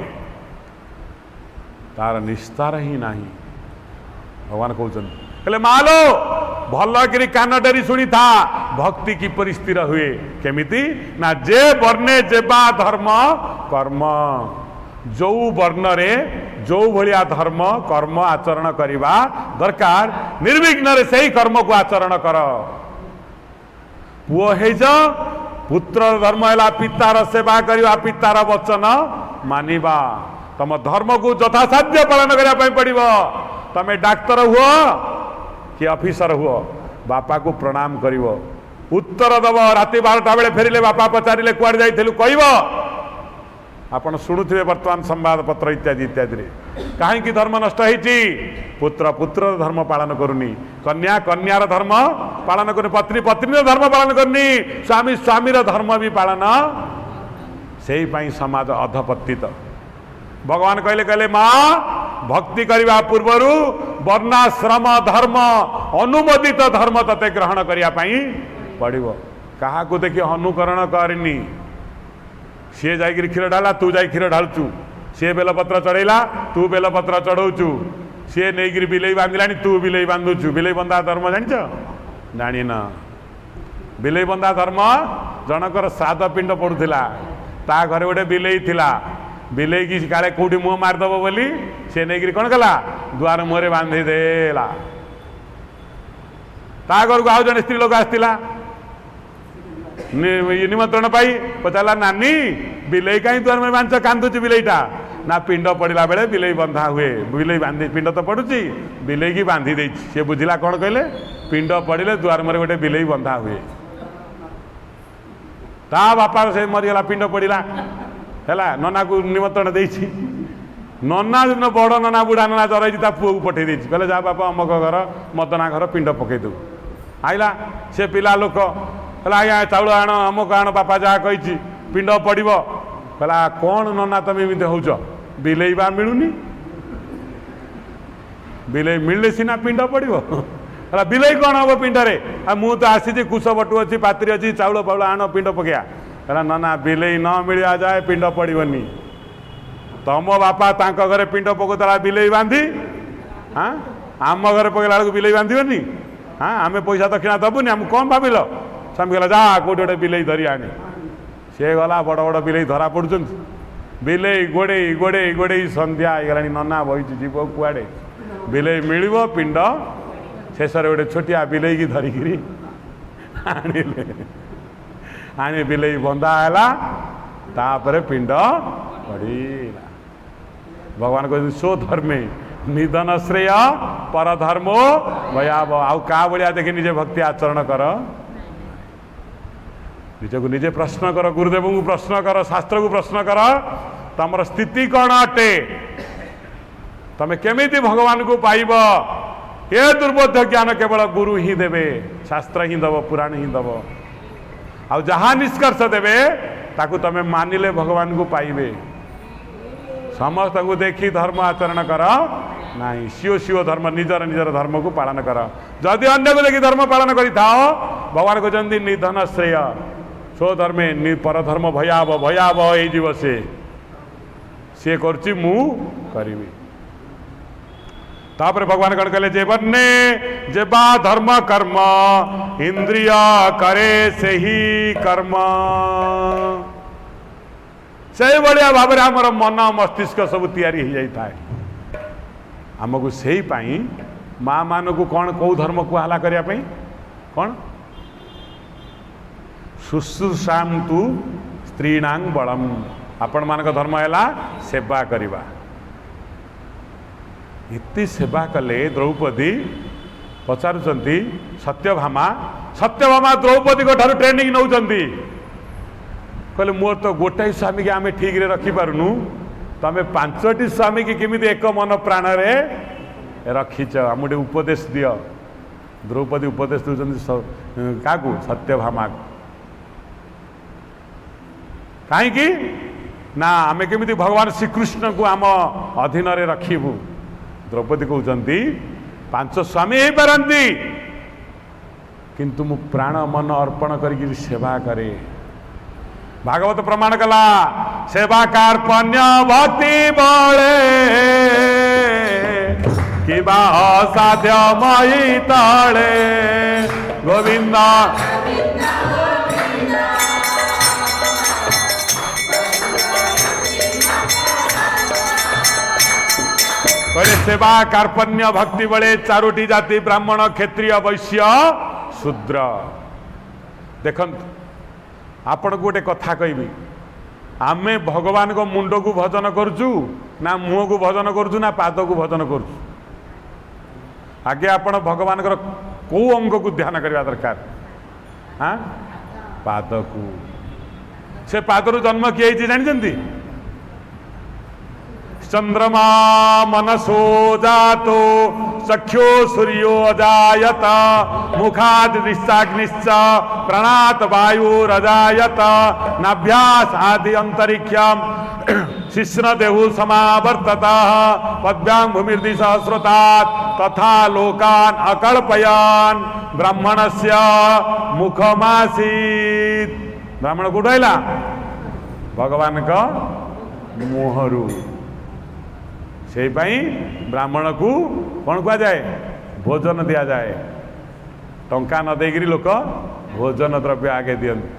तार निस्तार ही नहीं। भगवान कहते मालो भल कि कान डेरी शुणी था भक्ति किपरि स्थिर हुए केमिति ना जे वर्णे जेबा धर्म कर्म। जो वर्ण रे जो भलिया धर्म कर्म आचरण करिबा दरकार निर्विघ्न रे सही कर्म को आचरण कर। पुओ हेज पुत्र धर्म है पितार सेवा करवा, पितार वचन मानिबा। तम धर्म को यथासाध्य पालन करने पड़ो। तमें डाक्तर हुआ कि ऑफिसर हुआ, बापा को प्रणाम करिवो, उत्तर दब। राति 12टा बेले फेरिले बापा पचारे कुआड़े जाइलु कहब आपण शुणुवे बर्तमान संवादपत्र इत्यादि इत्यादि कहीं धर्म नष्ट होती पुत्र पुत्र धर्म पालन करूनी कन्या कन्यार धर्म पालन कर पत्नी पत्नी धर्म पालन करनी स्वामी स्वामीर धर्म भी पालन से समाज अधपतित भगवान कहले कहले माँ भक्ति करने पूर्वर वर्णाश्रम धर्म अनुमोदित धर्म तते ग्रहण करने पड़ो क्या देखिए अनुकरण करनी सी जा क्षीर ढाला तू जा क्षीर ढालचु सी बेलपत्र चढ़ेला तू बेलपत्र चढ़ाऊचु सी नहीं बिलई बांधिला तू बिलई बांधुचु बिलई बंधा धर्म जान जान बिलई बंधा धर्म जनकर श्राद्ध पिंड पड़ूला ता घरे गोटे बिलई थिला बिलई की काले कौटी मुह मारिदब बोली सी नहीं कौन कला दुआर मुहरे बांधी देला ता घर को आउ जन स्त्री लोक आसला निमंत्रण पाई पचारा नानी बिलई कहीं दुआर में बांध कांदुची बिलईटा ना पिंड पड़ा बेले बिलई बंधा हुए बिलई बांधी पिंड तो पड़ुची बिलई की बांधी दे सी बुझिला कौन कहले पिंड पड़े दुआर में गोटे बिलई बंधा हुए ता बापा से मरीगला पिंड पड़ा है नना को निमंत्रण दे नना दिन बड़ नना बुढ़ा नना चरई ता पुओ को पठे दे कहले जा बापा अमक घर मदना घर पिंड पकई दू आईला से पिला लोक कहला आज्ञा चाउल आण अमुक आण बापा जहाँ कही पिंड पड़ो कहला कौन नना तुम एमती होच बिलई बा मिलूनी बिलई मिलले सीना पिंड पड़ो कहला बिलई कौन हम पिंड रे मु तो आसी कुश बटू अच्छी पात्री अच्छी चाउल फाउल आण पिंड पकया कहला नना बिलई न मिलिया जाए पिंड पड़ोनी तुम बापा तांक घरे पिंड पकौला बिलई बांधी हाँ आम घरे पकड़ा बेलू बिलई बांधनी हाँ आम पैसा दक्षिणा दबुनी आम कौन भाविल स्वामी कहला जा कौटे गोटे बिलई धरी आने सी गला बड़ बड़ बिलई धरा पड़ुं बिलई गोड़े गोड़े गोड़े संध्या होगा नना बही जीव कुआड़े बिलई मिल पिंड शेष गोटे छोटिया बिलई की धरिकी आने बिलई बंधा है पिंड पड़ा भगवान कहते सो धर्मे निधन श्रेय पर धर्मो भयावह आउ का भाया देखी निजे भक्ति आचरण कर निजक निजे प्रश्न कर गुरुदेव को प्रश्न कर शास्त्र को प्रश्न कर तमर स्थिति कौन अटे तमें केमिति भगवान को पाइब ये दुर्बोध ज्ञान केवल गुरु ही देवे शास्त्र ही दब पुराण ही दब आ जहाँ निष्कर्ष देवे ताकू तमें मानिले भगवान को पाइबे समस्त को देखी धर्म आचरण कर नहीं सीओ सीओ धर्म निजर निजर धर्म को पालन कर जदि अन्य को देखी धर्म पालन कर भगवान कहते निधन श्रेय सो धर्मे पर धर्म भयावह भयावह हो जीव सी करछि मु करिबी तापर भगवान कौन कहले जेबन्ने जेबा धर्म कर्म इंद्रिय करे से ही कर्म से भाया भाव में आमर मन मस्तिष्क सब तैयारी हो जाता है आमको से माँ मान को कौन कौ धर्म कहला करने कौन शुश्रूषाम तु स्त्रीणांग बलम आपण मान धर्म है सेवा करवा इति सेवा कले द्रौपदी पचारुचंती सत्यभामा सत्यभामा द्रौपदी को ठारू ट्रेनिंग नौ कहले मोर तो गोटाई स्वामी की आम ठीक रे रखी पारुनु तमें पांचटी स्वामी की केमी एक मन प्राण रे रखीच आम गोटे उपदेश दियो द्रौपदी उपदेश दूसरी क्या सत्यभामा कहीं ना आम केमी भगवान श्रीकृष्ण को आम अधीन रे रखीबू द्रौपदी कहते पांच स्वामी हो पारती किंतु मु प्राण मन अर्पण करके सेवा करे भागवत प्रमाण कला सेवा कार्पण्य भक्ति बड़े कि असाध्य मई तले गोविंद कहले सेवा कार्पण्य भक्ति बड़े चारोटी जाति ब्राह्मण क्षत्रिय वैश्य शूद्र देखंत आपण गोटे कथा कहबी आमे भगवान को मुंड को भजन करचु ना मुह को भजन करचु ना पाद को भजन करचु आगे आपण भगवान को अंग को ध्यान करवा दरकार हाँ पाद को से पादर जन्म किए जानते चंद्रमा मनसो जातो चक्षो सूर्यो अजायत मुखाद निश्चाग्निश्च प्राणात वायुरजायत नाभ्यास आदि अंतरिक्षम शिश्न देहु समावर्तत पद्भ्यां भूमिर्दिसहस्रतात् तथा लोकान अकल्पयन ब्राह्मणस्य मुखमासीत। ब्राह्मण कोठु आइला भगवान का मुहरु से ब्राह्मण को कौन कह जाए भोजन दि जाए टंका न देगिरी लोक भोजन द्रव्य आगे दियंती।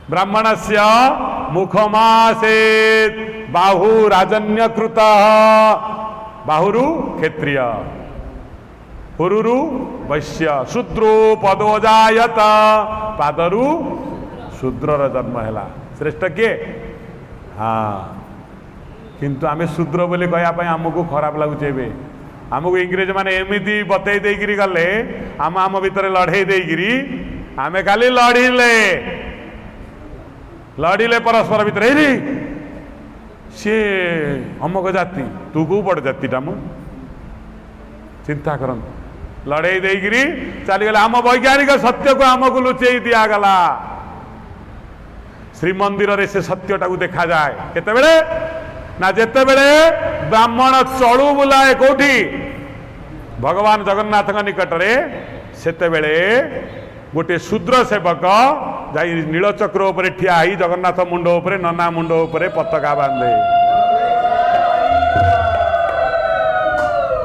ब्राह्मणस्य मुखमासेत बाहु राजन्यकृत बाहुरु क्षत्रिय पुरुरु वैश्य शूद्रो पदोजायत पादरु शूद्रर जन्म है श्रेष्ठ किए हाँ किंतु आमे शूद्र बोली कहवाई आमको खराब लगुचे आमको इंग्रेज माने एमती बतई देकरी गले आम भितर लड़े देकरी आमे खाली लड़िले परस्पर भितर सी अमक जाति तू को बड़ जातिटा मु चिंता कर लड़े देकरी चलीगला आम वैज्ञानिक सत्य को आमको लुचई दिगला। श्रीमंदिर रे से सत्यटा को देखा जाए केतेबेले ना जेतेबेले ब्राह्मण चलू बुलाए कोठी भगवान जगन्नाथ निकटरे सेतेबेले गोटे शूद्र सेवक जाई नीलचक्र उपरे ठिया ही जगन्नाथ मुंड उपरे नना मुंड उपरे पताका बांधे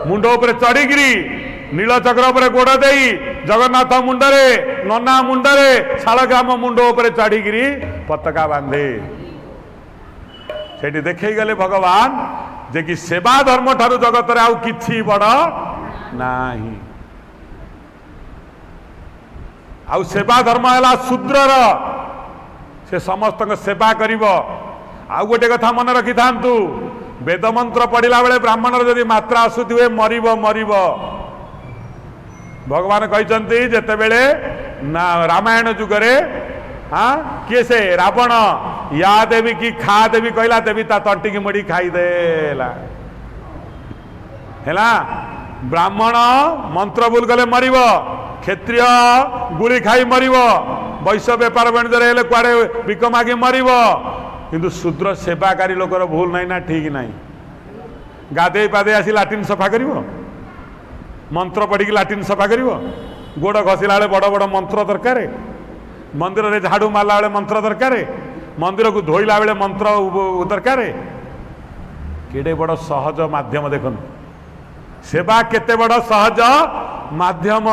मुंड उपरे चढ़ीगिरी नीलचक्र उपरे गोड़ दे जगन्नाथ मुंडरे नना मुंडरे शालग्राम मुंड उपरे चढ़ीगिरी पताका बांधे सेठी देखई गले भगवान जे कि सेवा धर्म ठारू जगत रे आउ किछि बड़ नाही आउ सेवा धर्म है शूद्रर से समस्त सेवा करिवो। आउ गोटे कथा मन रखि थांतु वेद मंत्र पढ़िला बेले ब्राह्मणर जदि मात्रा आसुथिबे मरिबो मरिबो भगवान कहते जेते बेले ना रामायण जुगरे हाँ किए से रावण या देवी की खा देवी कहला देवी ता तंटी की मुड़ी खाईदेला है ब्राह्मण मंत्र भूल गले मरिब क्षत्रिय गुली खाई मरिब वैश्य बेपार बाणिज्य कुआडे बिक मागी मरिब किंतु शूद्र सेवाकारी लोकर भूल नहीं ना ठीक नहीं गाधे पाधे आसी लाट्रिन सफा कर मंत्र पढ़ी लाट्रिन सफा कर गोड़ घसीला बेले बड़ बड़ मंत्र दरकार मंदिर रे झाड़ू मारला बेले मंत्र दरकार मंदिर को धोइला बेले मंत्र दरकार केडे बड़ सहज माध्यम देखन सेवा केते बड़ सहज माध्यम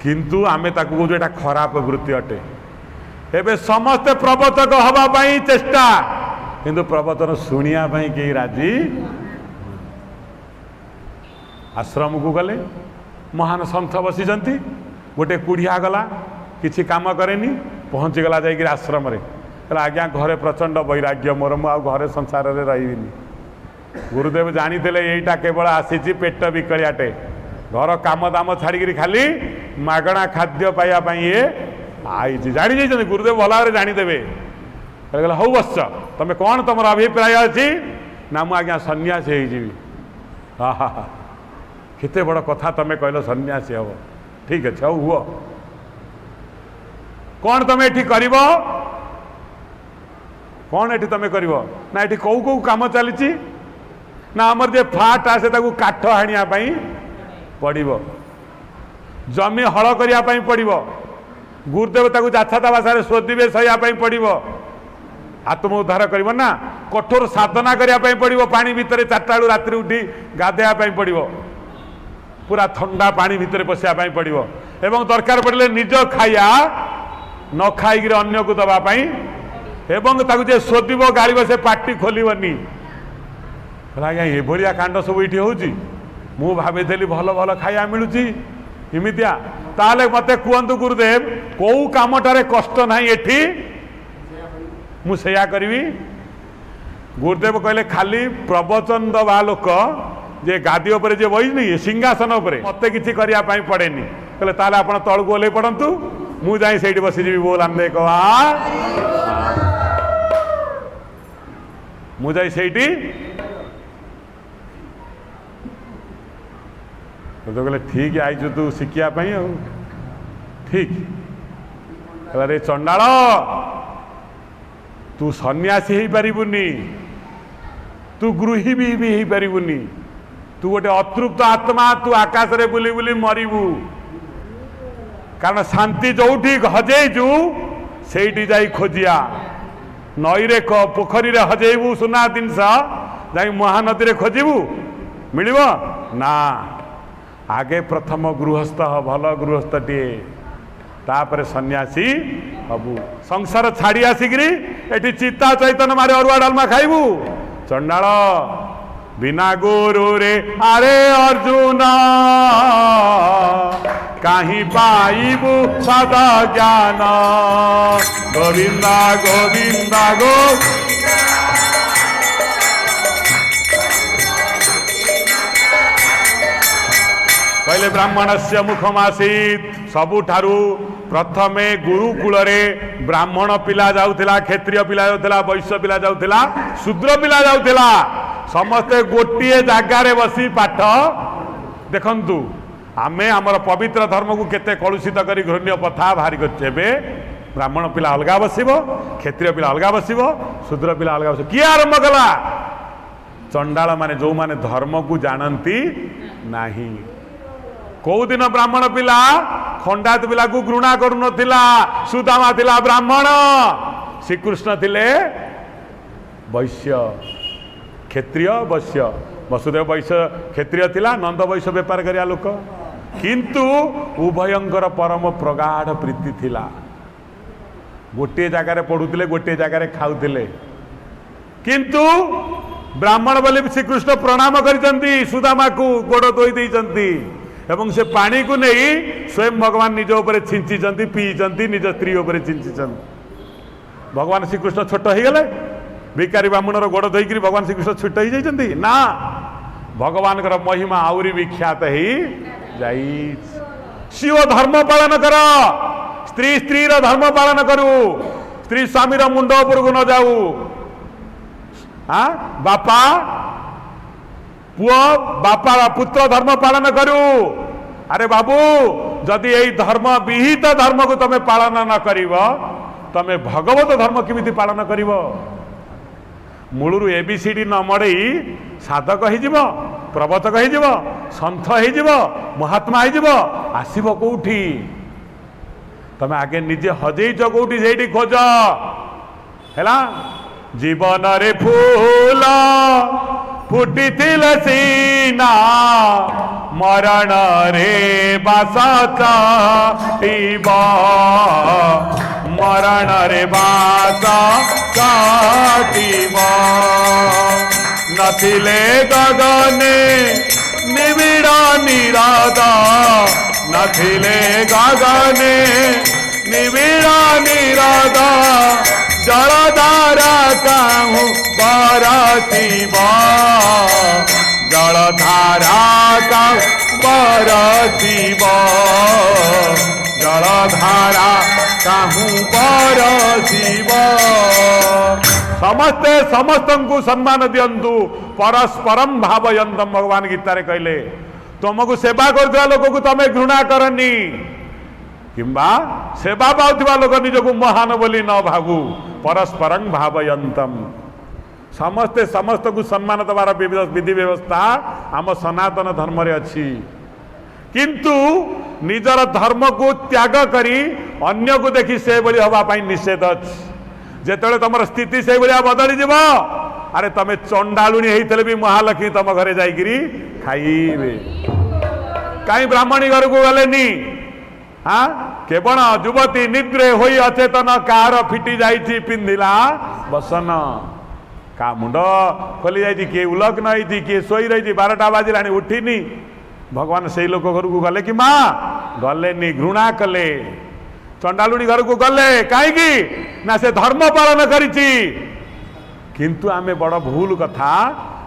किंतु आमे ताकू कहूँ एटा खराब वृत्ति अटे एबे समस्ते प्रवर्तक हवा पाई चेष्टा किंतु प्रवर्तन शुणिया पाई के राजी आश्रम को गले महान सन्थ बसीचंती गोटे कुढ़िया गला किछि काम करेनी पहुँची गला जाइए आश्रम रे कहला आज्ञा घरे प्रचंड वैराग्य मोर मु आ घरे संसार रे रहिबिनी गुरुदेव जानी यहीटा केवल आसी पेट बिकलियाटे घर काम दाम छाड़ी खाली मागणा खाद्य पाइबा ये आई जानी जाइए गुरुदेव भल भाव जानीदेवे कहला हौ बस तुम कौन तुम अभिप्राय अच्छी ना मु आज्ञा सन्यासी हो हा केते बड़ कथा तुम कहल सन्यासी हम ठीक अच्छे हौ हुआ कौन तुम ये कर कौन ये तुम कर ना ये कौ कौ कम चली ना आमर जे फ्लाट आसे ताकू काठ हाणिया पड़ो जमी हल करने पड़ो गुरुदेव ताकू जाछाता भाषा शोधिबे सहायपी पड़ो आत्म उद्धार कर ना कठोर साधना करने पड़ो पानी भितर 4टा बेलू रात्रि उठी गाधेवाई पड़ो पूरा ठंडा पानी भितर पशियापाई पड़ो एवं दरकार पड़े निज खाया न खाई अन्य को दवापाई एवं ताकू जे शोधिब गाड़ब से पार्टी खोलनी आज्ञा ये भाया कांड सब ये हूँ मु भाई भल भल खाया मिलूँ इमितिया ताले मते कहतु गुरुदेव कौ कामटारे कष्ट ना एठी मुझा करी गुरुदेव कहले खाली प्रवचन दवा लोक जे गादी उपर जे बही नहीं सिंहासन उपर मत कि पड़ेनी कहले ताले आपण तलू ओल्हे पड़तु मुझे बसीजी बोल आंदे मु जाई सेठी तो कहले ठीक आईचु तू शिखिया ठीक कहला रे चंडाल तू सन्यासी हो पारिबुनी तू गृही भी हो पारिबुनी तू गोटे अतृप्त आत्मा तू आकाश रे बुली बुली मरिबू कारण शांति जोठी हजेजु सेठी जाई खोजिया नई रे पोखरी रे हजेबू सुना जिनस जाई महानदी रे खोजिबू मिलिबो ना आगे प्रथम गृहस्थ भल गृहस्थटे तापर सन्यासी हबू संसार छाड़ी आसिकी एटी चित्ता चैतन्य मारे अरुआ डालमा खाइबू चंडाल बिना गुरु रे अरे अर्जुन कहीं पाइबू सदा ज्ञान गोविंदा गोविंदा कहले ब्राह्मण से मुखमासीत सबुठारु प्रथमे गुरुकूल रे ब्राह्मण पिला जाउथिला क्षत्रिय पिला जाउथिला वैश्य पिला जाउथिला शूद्र पिला जाउथिला समस्ते गोटे जगार बसी पाठ देखंतु आमे आमर पवित्र धर्म को केते कलुषित करी घृण्य पथा बाहरी करछे ब्राह्मण पिला अलगा बसिबो क्षत्रिय पिला अलगा बसिबो शूद्र पिला अलगा बसिबो किए आरंभ कला चंडाल माने जो माने धर्म को जानती नाही कौ दिन ब्राह्मण पिला खंडात पिला को घृणा करू नथिला सुदामा थिला ब्राह्मण श्रीकृष्ण थिले वैश्य क्षत्रिय वैश्य वसुदेव वैश्य क्षत्रिय थिला नंद वैश्य व्यापार करिया लोक किंतु उभयंकर परम प्रगाढ़ प्रीति थिला गोटे जगार पढ़ुले गोटे जगार खाऊले किंतु ब्राह्मण बोली श्रीकृष्ण प्रणाम करिसंती सुदामा को गोड़ धोई देइसंती एवं से पानी को नहीं स्वयं भगवान निज ऊपर छिंची पीचंती निज स्त्री ऊपर छिंची भगवान श्रीकृष्ण छोट हो गले भिकारी ब्राह्मण गोड़ धोईक भगवान श्रीकृष्ण छोट हो जाती ना भगवान महिमा आउरी विख्यात ही जाई शिव धर्म पालन कर स्त्री स्त्री धर्म पालन करू स्त्री स्वामी मुंड उपर को न जाऊ हाँ बापा पुओ बापा पुत्र धर्म पालन करू अरे बाबू जदि यही धर्म विहित धर्म को तमे पालन न करिव तमे भगवत धर्म किमिति पालन करिव मूलरू एबीसीडी न मड़ई साधक हो प्रवतक हो सन्थ हो महात्मा हो आसब कौटी तमे आगे निजे हजेच कौटी से खोज है जीवन रे फूल फुटी सीना मरण रे बास चाटिब मरण रे बास चाटिब नथिले गगने निबिड़ निराद नथिले गगने निबिड़ निराद जलधारा कहूँ बरसिब जलधारा कहूँ बरसिब जलधारा कहूँ बरसिब समस्ते समस्त को सम्मान दियंतु परस्परम भावयंतम भगवान गीतारे कहले तुमको सेवा करथुवा लोक को तमे घृणा करनी किंबा सेवा पाउथिबा लोक निजको महान बोली न भावु परस्परं भावयंतम समस्ते समस्त को सम्मान दबार विधि व्यवस्था आम सनातन धर्म रे अच्छी किंतु निजर धर्म को त्याग करी अन्य को देखी से बड़ी हवा पाई निषेध अच्छी जेतेबेले तुम स्थिति से भाया बदली जीव अरे तमे चंडालुणी होते भी महालक्ष्मी तुम घरे जाइकिरी खाइबे कहीं ब्राह्मणी घर को गलेनी हाँ केवल युवती निद्रे होई अचेतन कार फिटी जाइछि पिंधिला बसन का मुंड खोली जाइछि किए उलग्न होइछि किए सोई रही 12टा बाजिलानी उठिनी भगवान से लोक घर को गले कि माँ गलेनी घृणा कले चंडालुणी घर को गले कहीं ना से धर्म पालन करिछि किंतु आमे बड़ भूल कथा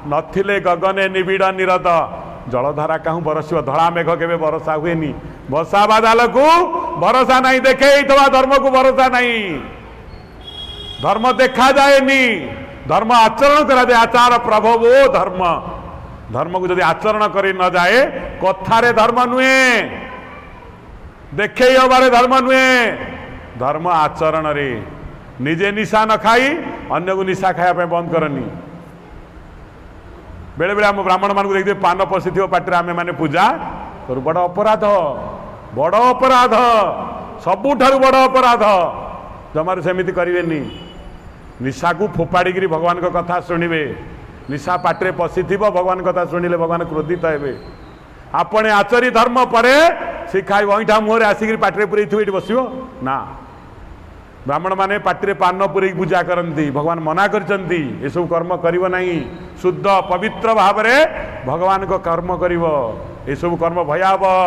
नथिले गगने निबिड़ निरद जलधारा कहूँ बरसिव धड़ा मेघ केवे बरसा हुए वर्षा बादल को भरोसा नहीं देखे धर्म को भरोसा नहीं धर्म देखा जाएनी धर्म आचरण करा जाए आचार प्रभवो धर्म धर्म को जदि आचरण करी न जाए कथारे धर्म नुहे देखे हबारे धर्म नुहे धर्म आचरण रे निजे निशा न खाई अन्य को निशा खाया बंद करनी बेले बेले आम ब्राह्मण मान देखिए पान पशि पार्टी आम मैंने पूजा करू बड़ अपराध सबुठारु बड़ अपराध जमार सेमिति करेनि निशा को फोपाड़ी भगवान को कथा शुणवे निशा पाटे पशि भगवान कथा शुणिले भगवान क्रोधित हे आपणे आचरी धर्म पर शिखाई अईठा मुहर आसिक पाटे पूरे ये बस ना ब्राह्मण माने पाटे पान पूरे पूजा करती भगवान मना करछंती ये सब कर्म करिव नहीं शुद्ध पवित्र भाव में भगवान को कर्म करिव ये सब कर्म भयावह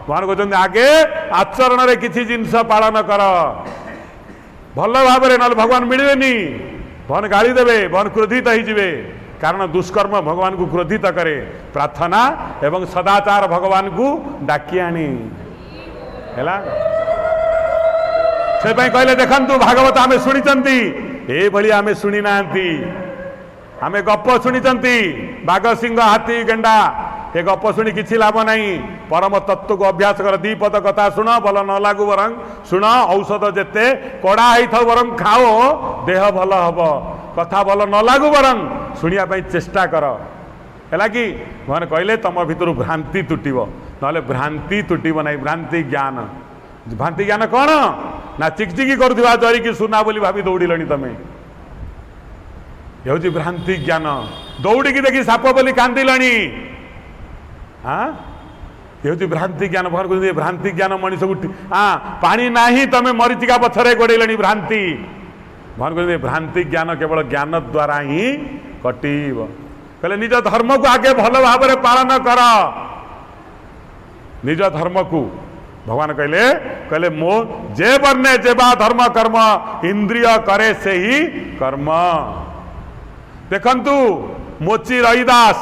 भगवान कहते आगे आचरण रे किसी जिनस पालन कर भल भाव में ना भगवान मिलवेनी भगवान गाड़ी देवे भगवान क्रोधित होइजिवे कारण दुष्कर्म भगवान को क्रोधित करे प्रार्थना एवं सदाचार भगवान को डाकी आनी हैला से कहले देखंतु भागवत आमे शुणिचंती ए भली आमे शुणी नांती आमे गप शुणिचंती बाघ सिंह हाथी गेंडा ये गप शुणी किसी लाभ नहीं परम तत्व को अभ्यास कर दी पद कथा शुण भल न लागू बरं शुण औषध जेते कड़ा होइथाउ बरं खाओ देह भल हब कथा भल न लागू बरं शुणिया पई चेष्टा कर है कि भगवान कहले तुम भितर भ्रांति तुटिब ना भ्रांति तुटिब नहीं भ्रांति ज्ञान कौन ना चिकचिकी करुवा जरिकी सुना बोली भाभी दौड़िलनी तमें ये भ्रांति ज्ञान दौड़िकी देखी साप बोली कांदिलनी हाँ ये भ्रांति ज्ञान भगवान कहते भ्रांति ज्ञान मनीष को हाँ पानी ना तमें मरीचिका पछरे गोड़ेलनी भ्रांति भगवान कहते भ्रांति ज्ञान केवल ज्ञान द्वारा ही कटिब कहले निज धर्म को आगे भल भाव में पालन कर निज धर्म को भगवान कहले मो जे वर्णे जेबा धर्म कर्म इंद्रिय करे से ही कर्म देखंतु मोची रहीदास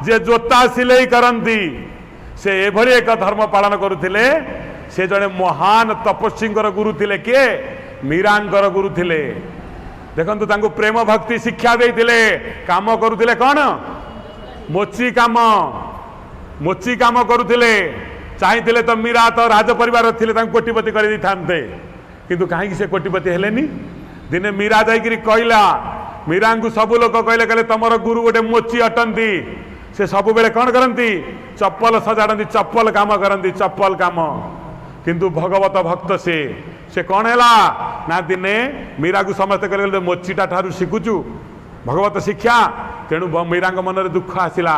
जे जोता सिलाई करती से एभली एक धर्म पालन करुथिले से जड़े महान तपस्वी गुरु थिले किए मीरांकर गुरु थिले देखंतु तांको प्रेम भक्ति शिक्षा देइथिले काम करुथिले कौन मोची काम करुथिले चाहिए तो मीरा तो राज परिवार थिले तांको कोटिपति कर दी थांते किंतु कहीं से कोटिपति हेलेनी दिने मीरा जाइकरी कहला मीरा को सब लोग कहले तमर गुरु गोटे मोची अटंती से सब बेले कौन करती चप्पल सजाड़ती चप्पल काम करती चप्पल काम किंतु भगवत भक्त से कौन है ना दिने मीरा को समस्ते कहले मोचीटा ठारू शिखुचु भगवत शिक्षा तेणु मीरा मन में दुख आसला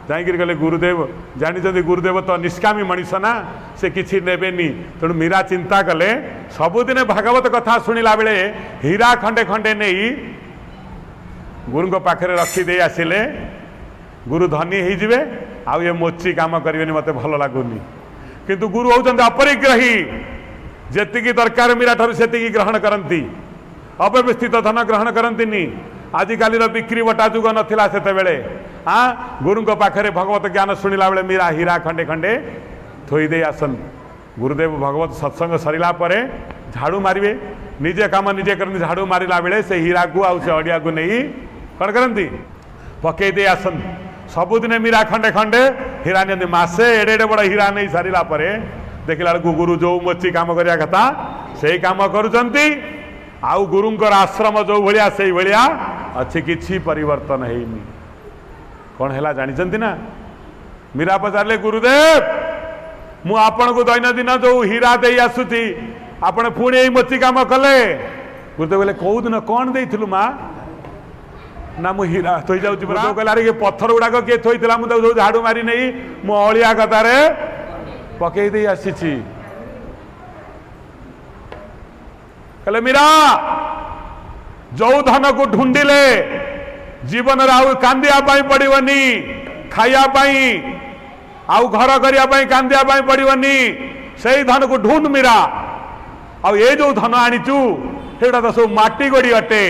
जाइए कहले गुरुदेव जानी गुरुदेव तो निष्कामी मनीष ना से किसी नेबेनी तेणु मीरा चिंता कले सबुदिने भागवत कथा शुणिला बेले हीरा खंडे खंडे नहीं गुरु को पाखे रखीदे आसिले गुरु धनी होइजिवे आउ ये मोची काम करेंगे मत भल लगुनि किंतु गुरु होउछन्ते अपरिग्रही जेतिकी दरकार मीरा ठारू सेतिकी ग्रहण करती अव्यवस्थित धन ग्रहण करती आजिकाली बिक्री बटा जुग नथिला सेते बेले हाँ गुरु को पाखे भगवत ज्ञान शुणिला बेले मीरा हीरा खंडे खंडे थोईदे आसन गुरुदेव भगवत सत्संग सरिला परे झाड़ू मारे निजे काम निजे करती झाड़ू मारिला बेले से हीरा को आउ से अड़िया को नहीं कौन करती पकई दे आसन सबुदिने मीरा खंडे खंडे हीरा नि मसे एडे एडे बड़ हीरा नहीं सारा देखला बेलू गुरु जो मोची काम करिया कथा से काम करुचंती आउ गुरुंकर आश्रम जो भलिया से भलिया अच्छी किछि परिवर्तन हैनी कौन है जानी ना मीरा पचारे गुरुदेव मु आपण को दैनंदिन जो हीरा दे आसुची आपण पुणी यही मोची काम कले गुरुदेव बोले कौ दिन कौन देइथिलु माँ ना मु हीरा थोई जाऊँ कहला रे पत्थर गुड़ाक किए थोड़ा मुझे झाड़ू मारी नहीं मु अलिया कतार पकई दे आसी कहले मीरा जो धन को ढूंढिले जीवन आउ कांदिया पड़ोनी खायापाई आउ घर करने कांदिया पड़ोनी से धन को ढूंढ मीरा आउ ये जो धन आनीचु सेटा तो सब माटी गोड़ी अटे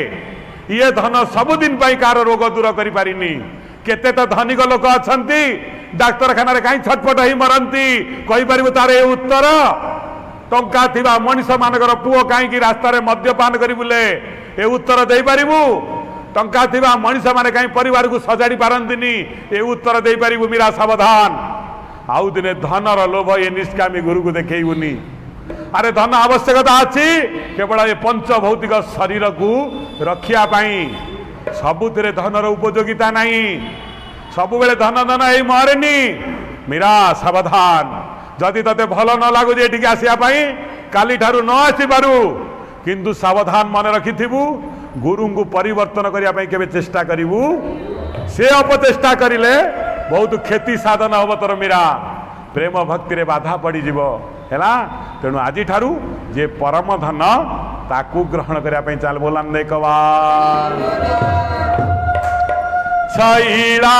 ये धन सबुदिन कार रोग दूर कर पारिनी केते तो धनिक लोक अच्छा डाक्तरखाना कहीं छटपट ही मरती कहीपर तार ये उत्तर टंका थिबा मनीष मानकर पुओ कहीं रास्तार मद्यपान कर बुले ए उत्तर दे पारिबु टंका थिबा मनीष माने कहीं परिवार को सजाड़ी पारंतिनी ए उत्तर दे पारिबु मीरा सावधान। आउ दिने धनर लोभ ये निष्कामी गुरु को देखैबुनी। अरे धन आवश्यकता अच्छी केवल ये पंच भौतिक शरीर को रखिया पाई, सबुथिरे धनर उपयोगिता नहीं। सब बेले धन धन यही मरेनी मीरा सावधान। जदि तते भल न लागु जे एठिक आसिया पाई काली ठारू न आसी पारू, किंतु सावधान मन रखिथिबु गुरु को परिवर्तन करिया पाई केबे चेष्टा करिवु। से अपचेष्टा करिले बहुत क्षति साधन हब तोर मीरा, प्रेम भक्ति रे बाधा पड़ी जीव हैला। तेणु आज ठारू जे परम धन ताकू ग्रहण करिया पाई चाल बोलान दे कवार। छैला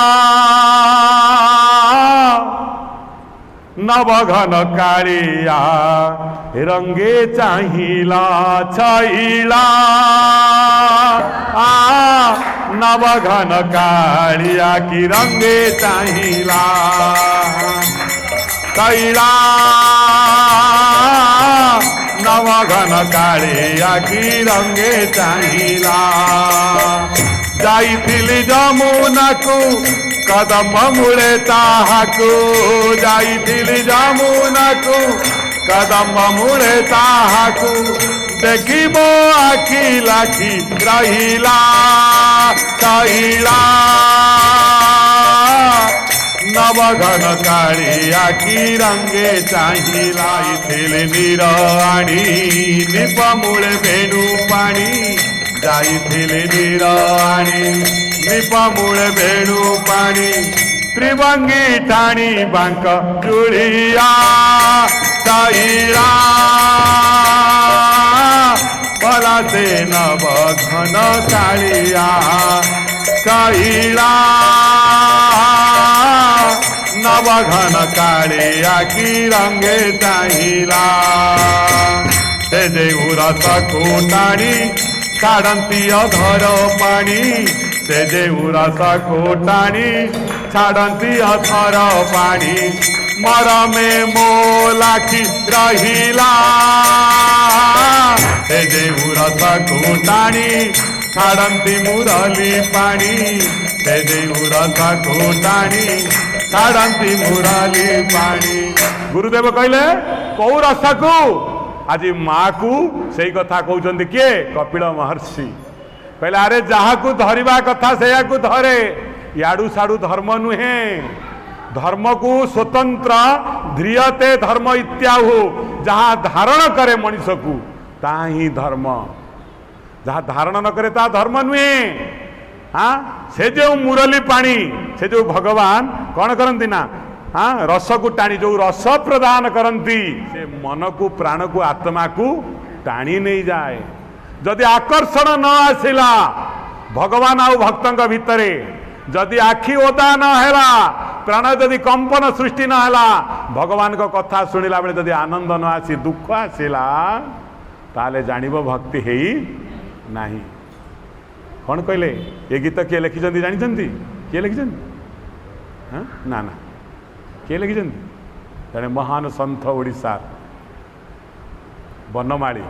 नवघन कालिया रंगे चाहिला, छैला नवघन कालिया की रंगे चाहिला। कैला नवघन कालिया की रंगे चाहिला। जाइथिली जमुना को कदम मूले ताहाकू, जाइथिली जमुना को कदम मूले ताहाकू। देखिबो आखि लाखी रहिला, कैला नवघन कालिया की रंगे चाहिला। इथिले नीर आणी निपमूले भेणु पाणी, जाइथिले नीर आणी निपमूले भेणु पाणी। त्रिभंगी टाणी बांक जुड़िया, कैला भला से नवघन कालिया। कैला नवघन कालिया की रंगे चाहिला। से जे उरस को टाणी छाड़ती अधर पानी, से जे उरस को टाणी छाड़ती अधर पानी। मरमे मोलाखी रहिला, से जे उरस को टाणी छाड़ती मुरली पानी, से जे उरस को टाणी छाड़ती मुरली पानी। गुरुदेव कहले कौ रस को आज माँ को सही कथा कहते किए कपिल महर्षि कहले अरे जहाँ को धरिबा कथा से को धरे, याडू साडू धर्म नुहे। धर्म को स्वतंत्र ध्रियते धर्म इत्याहु, जहाँ धारण करे मनीष को ता ही धर्म, जहाँ धारण न करे ता धर्म नुहे। हाँ से जो मुरली पानी से जो भगवान कौन करती ना, हाँ रस को टाणी जो रस प्रदान करती से मन को प्राण को आत्मा को टाणी नहीं जाए। जदि आकर्षण न आसिला भगवान आउ भक्तों भितरे, जदि आखि ओदा न हैला, प्राण जदि कंपन सृष्टि न हैला, भगवान को कथा शुणिला बेले जदि आनंद न आसी दुख आसिला ताले जानिबो भक्ति हेई नाही। कौन कहले ये गीत किए लिखिं जानते किए लिखिं? हाँ ना ना किए लिखिं? जड़े महान सन्थ ओडिशा बनमाली,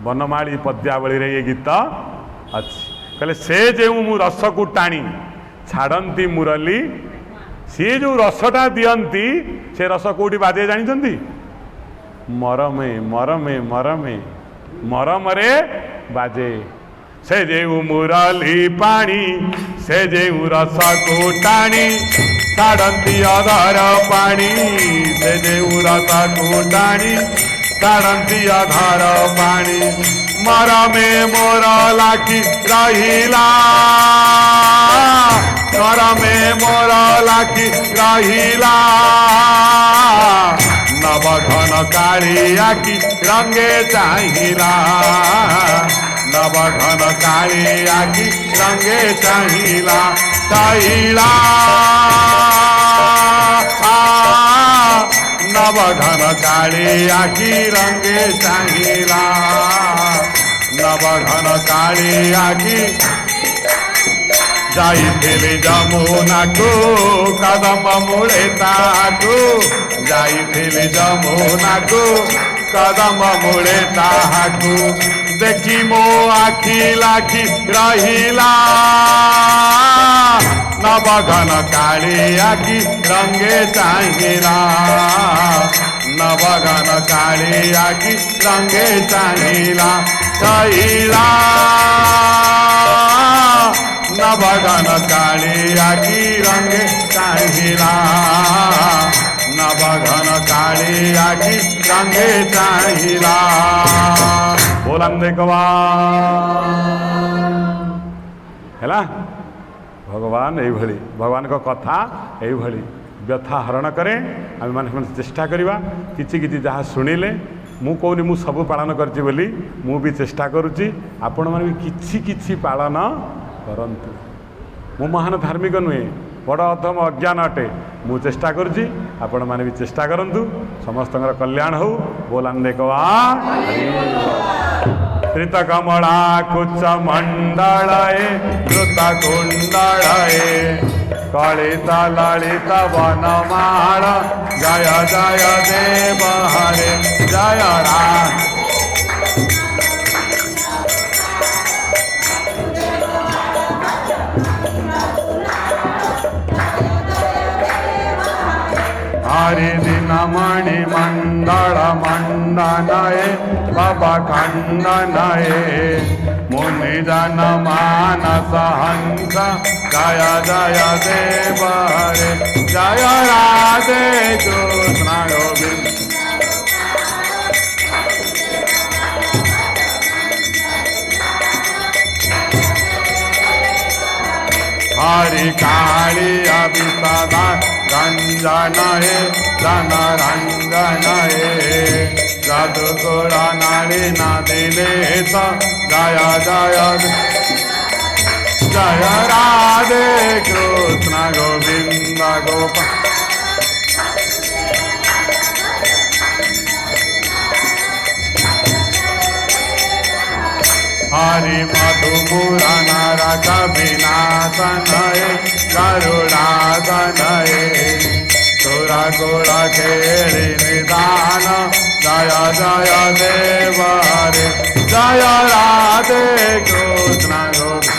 बनमाली पद्यावली रे ये गीत अच्छी। कहले से जो मु रस को टाणी छाड़ती मुरली, सी जो रसटा दियंती से रस कौटी बाजे जानते? मरमे मरमे मरमे मरमरे बाजे। से जेऊ मुरली पानी से जेऊ रस को टाणी छाड़ती अधर पानी, से जेऊ रस को टाणी छाड़ती अधर पानी। मरमे मोर लाखी रहिला, मरमे मोर लाखी रहिला। नवघन कालिया की रंगे चाहिला, नवघन कालिया की रंगे चाहिला। चाहिला नवघन कालिया की रंगे चाहिला, नवघन कालिया की। जाइथिली जमुना को कदम मूले ताकू, जाइथिली जमुना को कदम मूले ताहाकू देखी मो आखि लाखी रहिला नवघन कालिया की रंगे चाहिला नवघन कालिया की रंगे चाहिला कहिला नवघन कालिया की रंगे चाहिला नवघन कालिया की रंगे चाहिला बोलंदे कवा है भगवान यही भगवान को कथा यही व्यथा हरण करे आम मैंने चेष्टा करवा कि जहाँ शुणिले मु कहूनी मु सब पालन करची बोली मु भी चेष्टा करुच्ची आपण मैंने भी किछि पालन करंतु मु महान धार्मिक नुहे बड़ अधम अज्ञान अटे मु चेष्टा करुच्ची आपण मैंने भी चेष्टा करंतु समस्त कल्याण हो बोलान कवा श्रितकमला कुच मंडलये द्रुत कुंडलये कलित ललित वनमाल जय जय देव हरे जय राम हरि दिन मणि मंडल मंडनये बाबा खंडनये मुनि जन मानस हंस जय जय देव हरे जय राधे कृष्ण गोविंद हरि कालिया विसदा रंजनये जन रंजनये जदुकुल नलिन दिनेश जय जय जय राधे कृष्ण गोविंद गोपाल हरि मधुपुरा नरक विनाशनये गरुडासनये सुरा गोरा खेली निदान जय जय देव हरे जय राधे कृष्ण गोविंद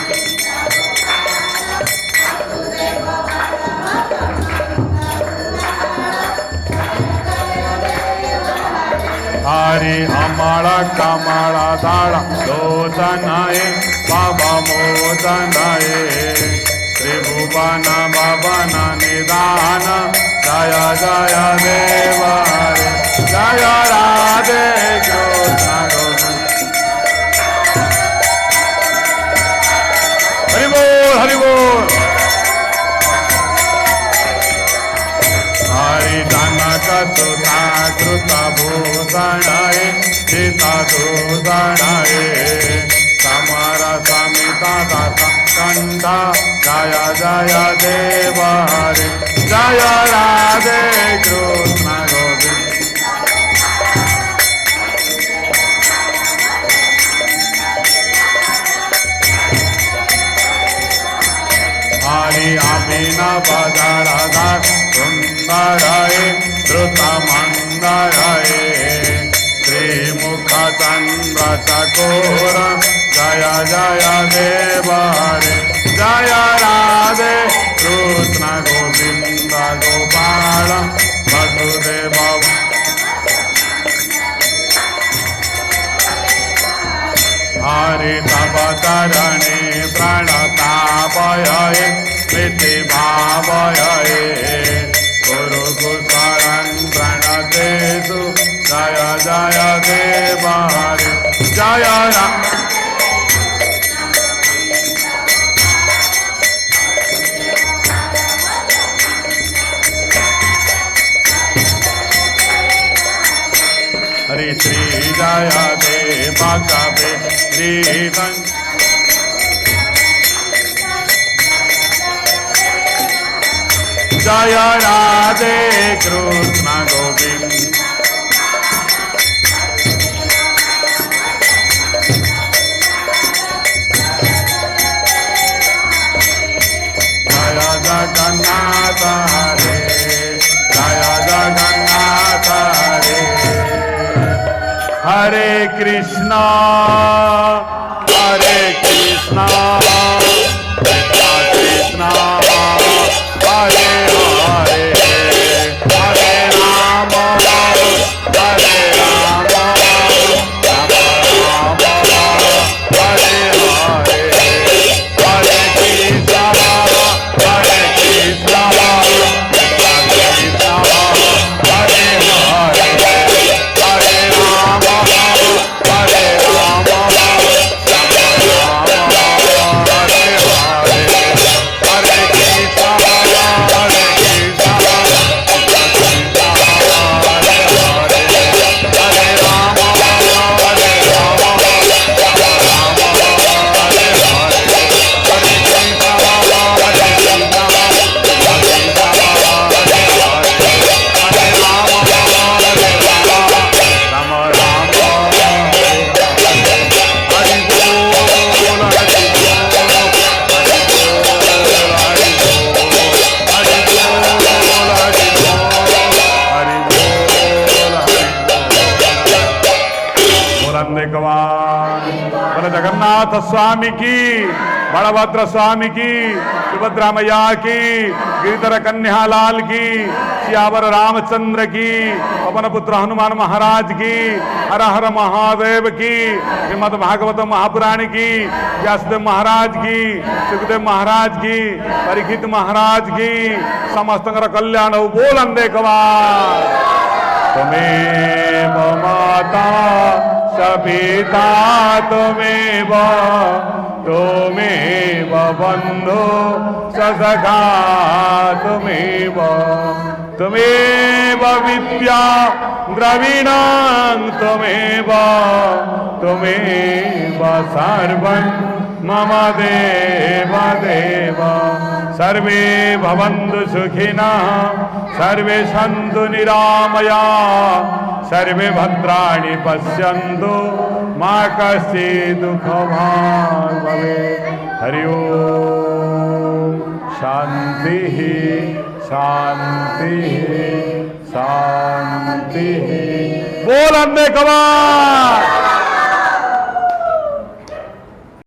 हरि अमल कमल दल लोचनये बाबा मोचनये त्रिभुवन भवन निदान जय जय देव हरे जय राधे कृष्ण गोविंद हरि बोल हरि बोल हरि जनक सुता कृत भूषणये सीता दूषणये समर समिता दस कंठ जय जय देव हरे जय राधे कृष्ण गोविंद हरि अभिनव जलधर सुंदरये द्रुत मंदरये श्रीमुख चंद्र चकोर जय जय देव हरे जय राधे कृष्ण गोविंद गोपाल वसुदेव हरि तव चरणे प्रणतापये प्रीति भावये गुरु कुशलं प्रणतेषु जय जय देव हरे जय राम हरि श्री जय देव कवे श्रीधन जय राधे कृष्ण गोविंद जय जगन्नाथ हरे जय जगन्नाथ हरे कृष्ण हरे कृष्ण कृष्ण कृष्ण हरे हरे हरे राम हरे राम राम राम हरे हरे हरे कृष्ण हरे कृष्ण कृष्ण हरे हरे हरे राम हरे राम राम राम हरे हरे हरे कृष्ण हरे कृष्ण कृष्ण हरे हरे हरे राम हरे राम राम हरे हरे हरे कृष्ण हरे कृष्ण कृष्ण हरे हरे हरे राम हरे राम राम राम हरे हरे हरि बोल हरि बोल हरि बोल हरि बोल हरि बोल हरि बोल हरि बोल बोलंदे कवान बोल जगन्नाथ स्वामी की बलभद्र स्वामी की सुभद्रा मैया की गिरिधर कन्या लाल की सियावर रामचंद्र की पवन पुत्र हनुमान महाराज की हर हर महादेव की श्रीमद भागवत महापुराण की व्यासदेव महाराज की सुखदेव महाराज की परीक्षित महाराज की समस्त कल्याण बोलंदे कवान त्वमेव माता सपिता त्वमेव त्वमेव बन्धु सखा त्वमेव त्वमेव विद्या द्रविणं त्वमेव त्वमेव सर्वं मम देव देव सर्वे भवन्तु सुखिनः सर्वे सन्तु निरामया सर्वे भद्राणि पश्यन्तु मा कश्चित् दुःखभाग् भवेत् हरि ओम शांति शांति शांति बोल अंबे कवार।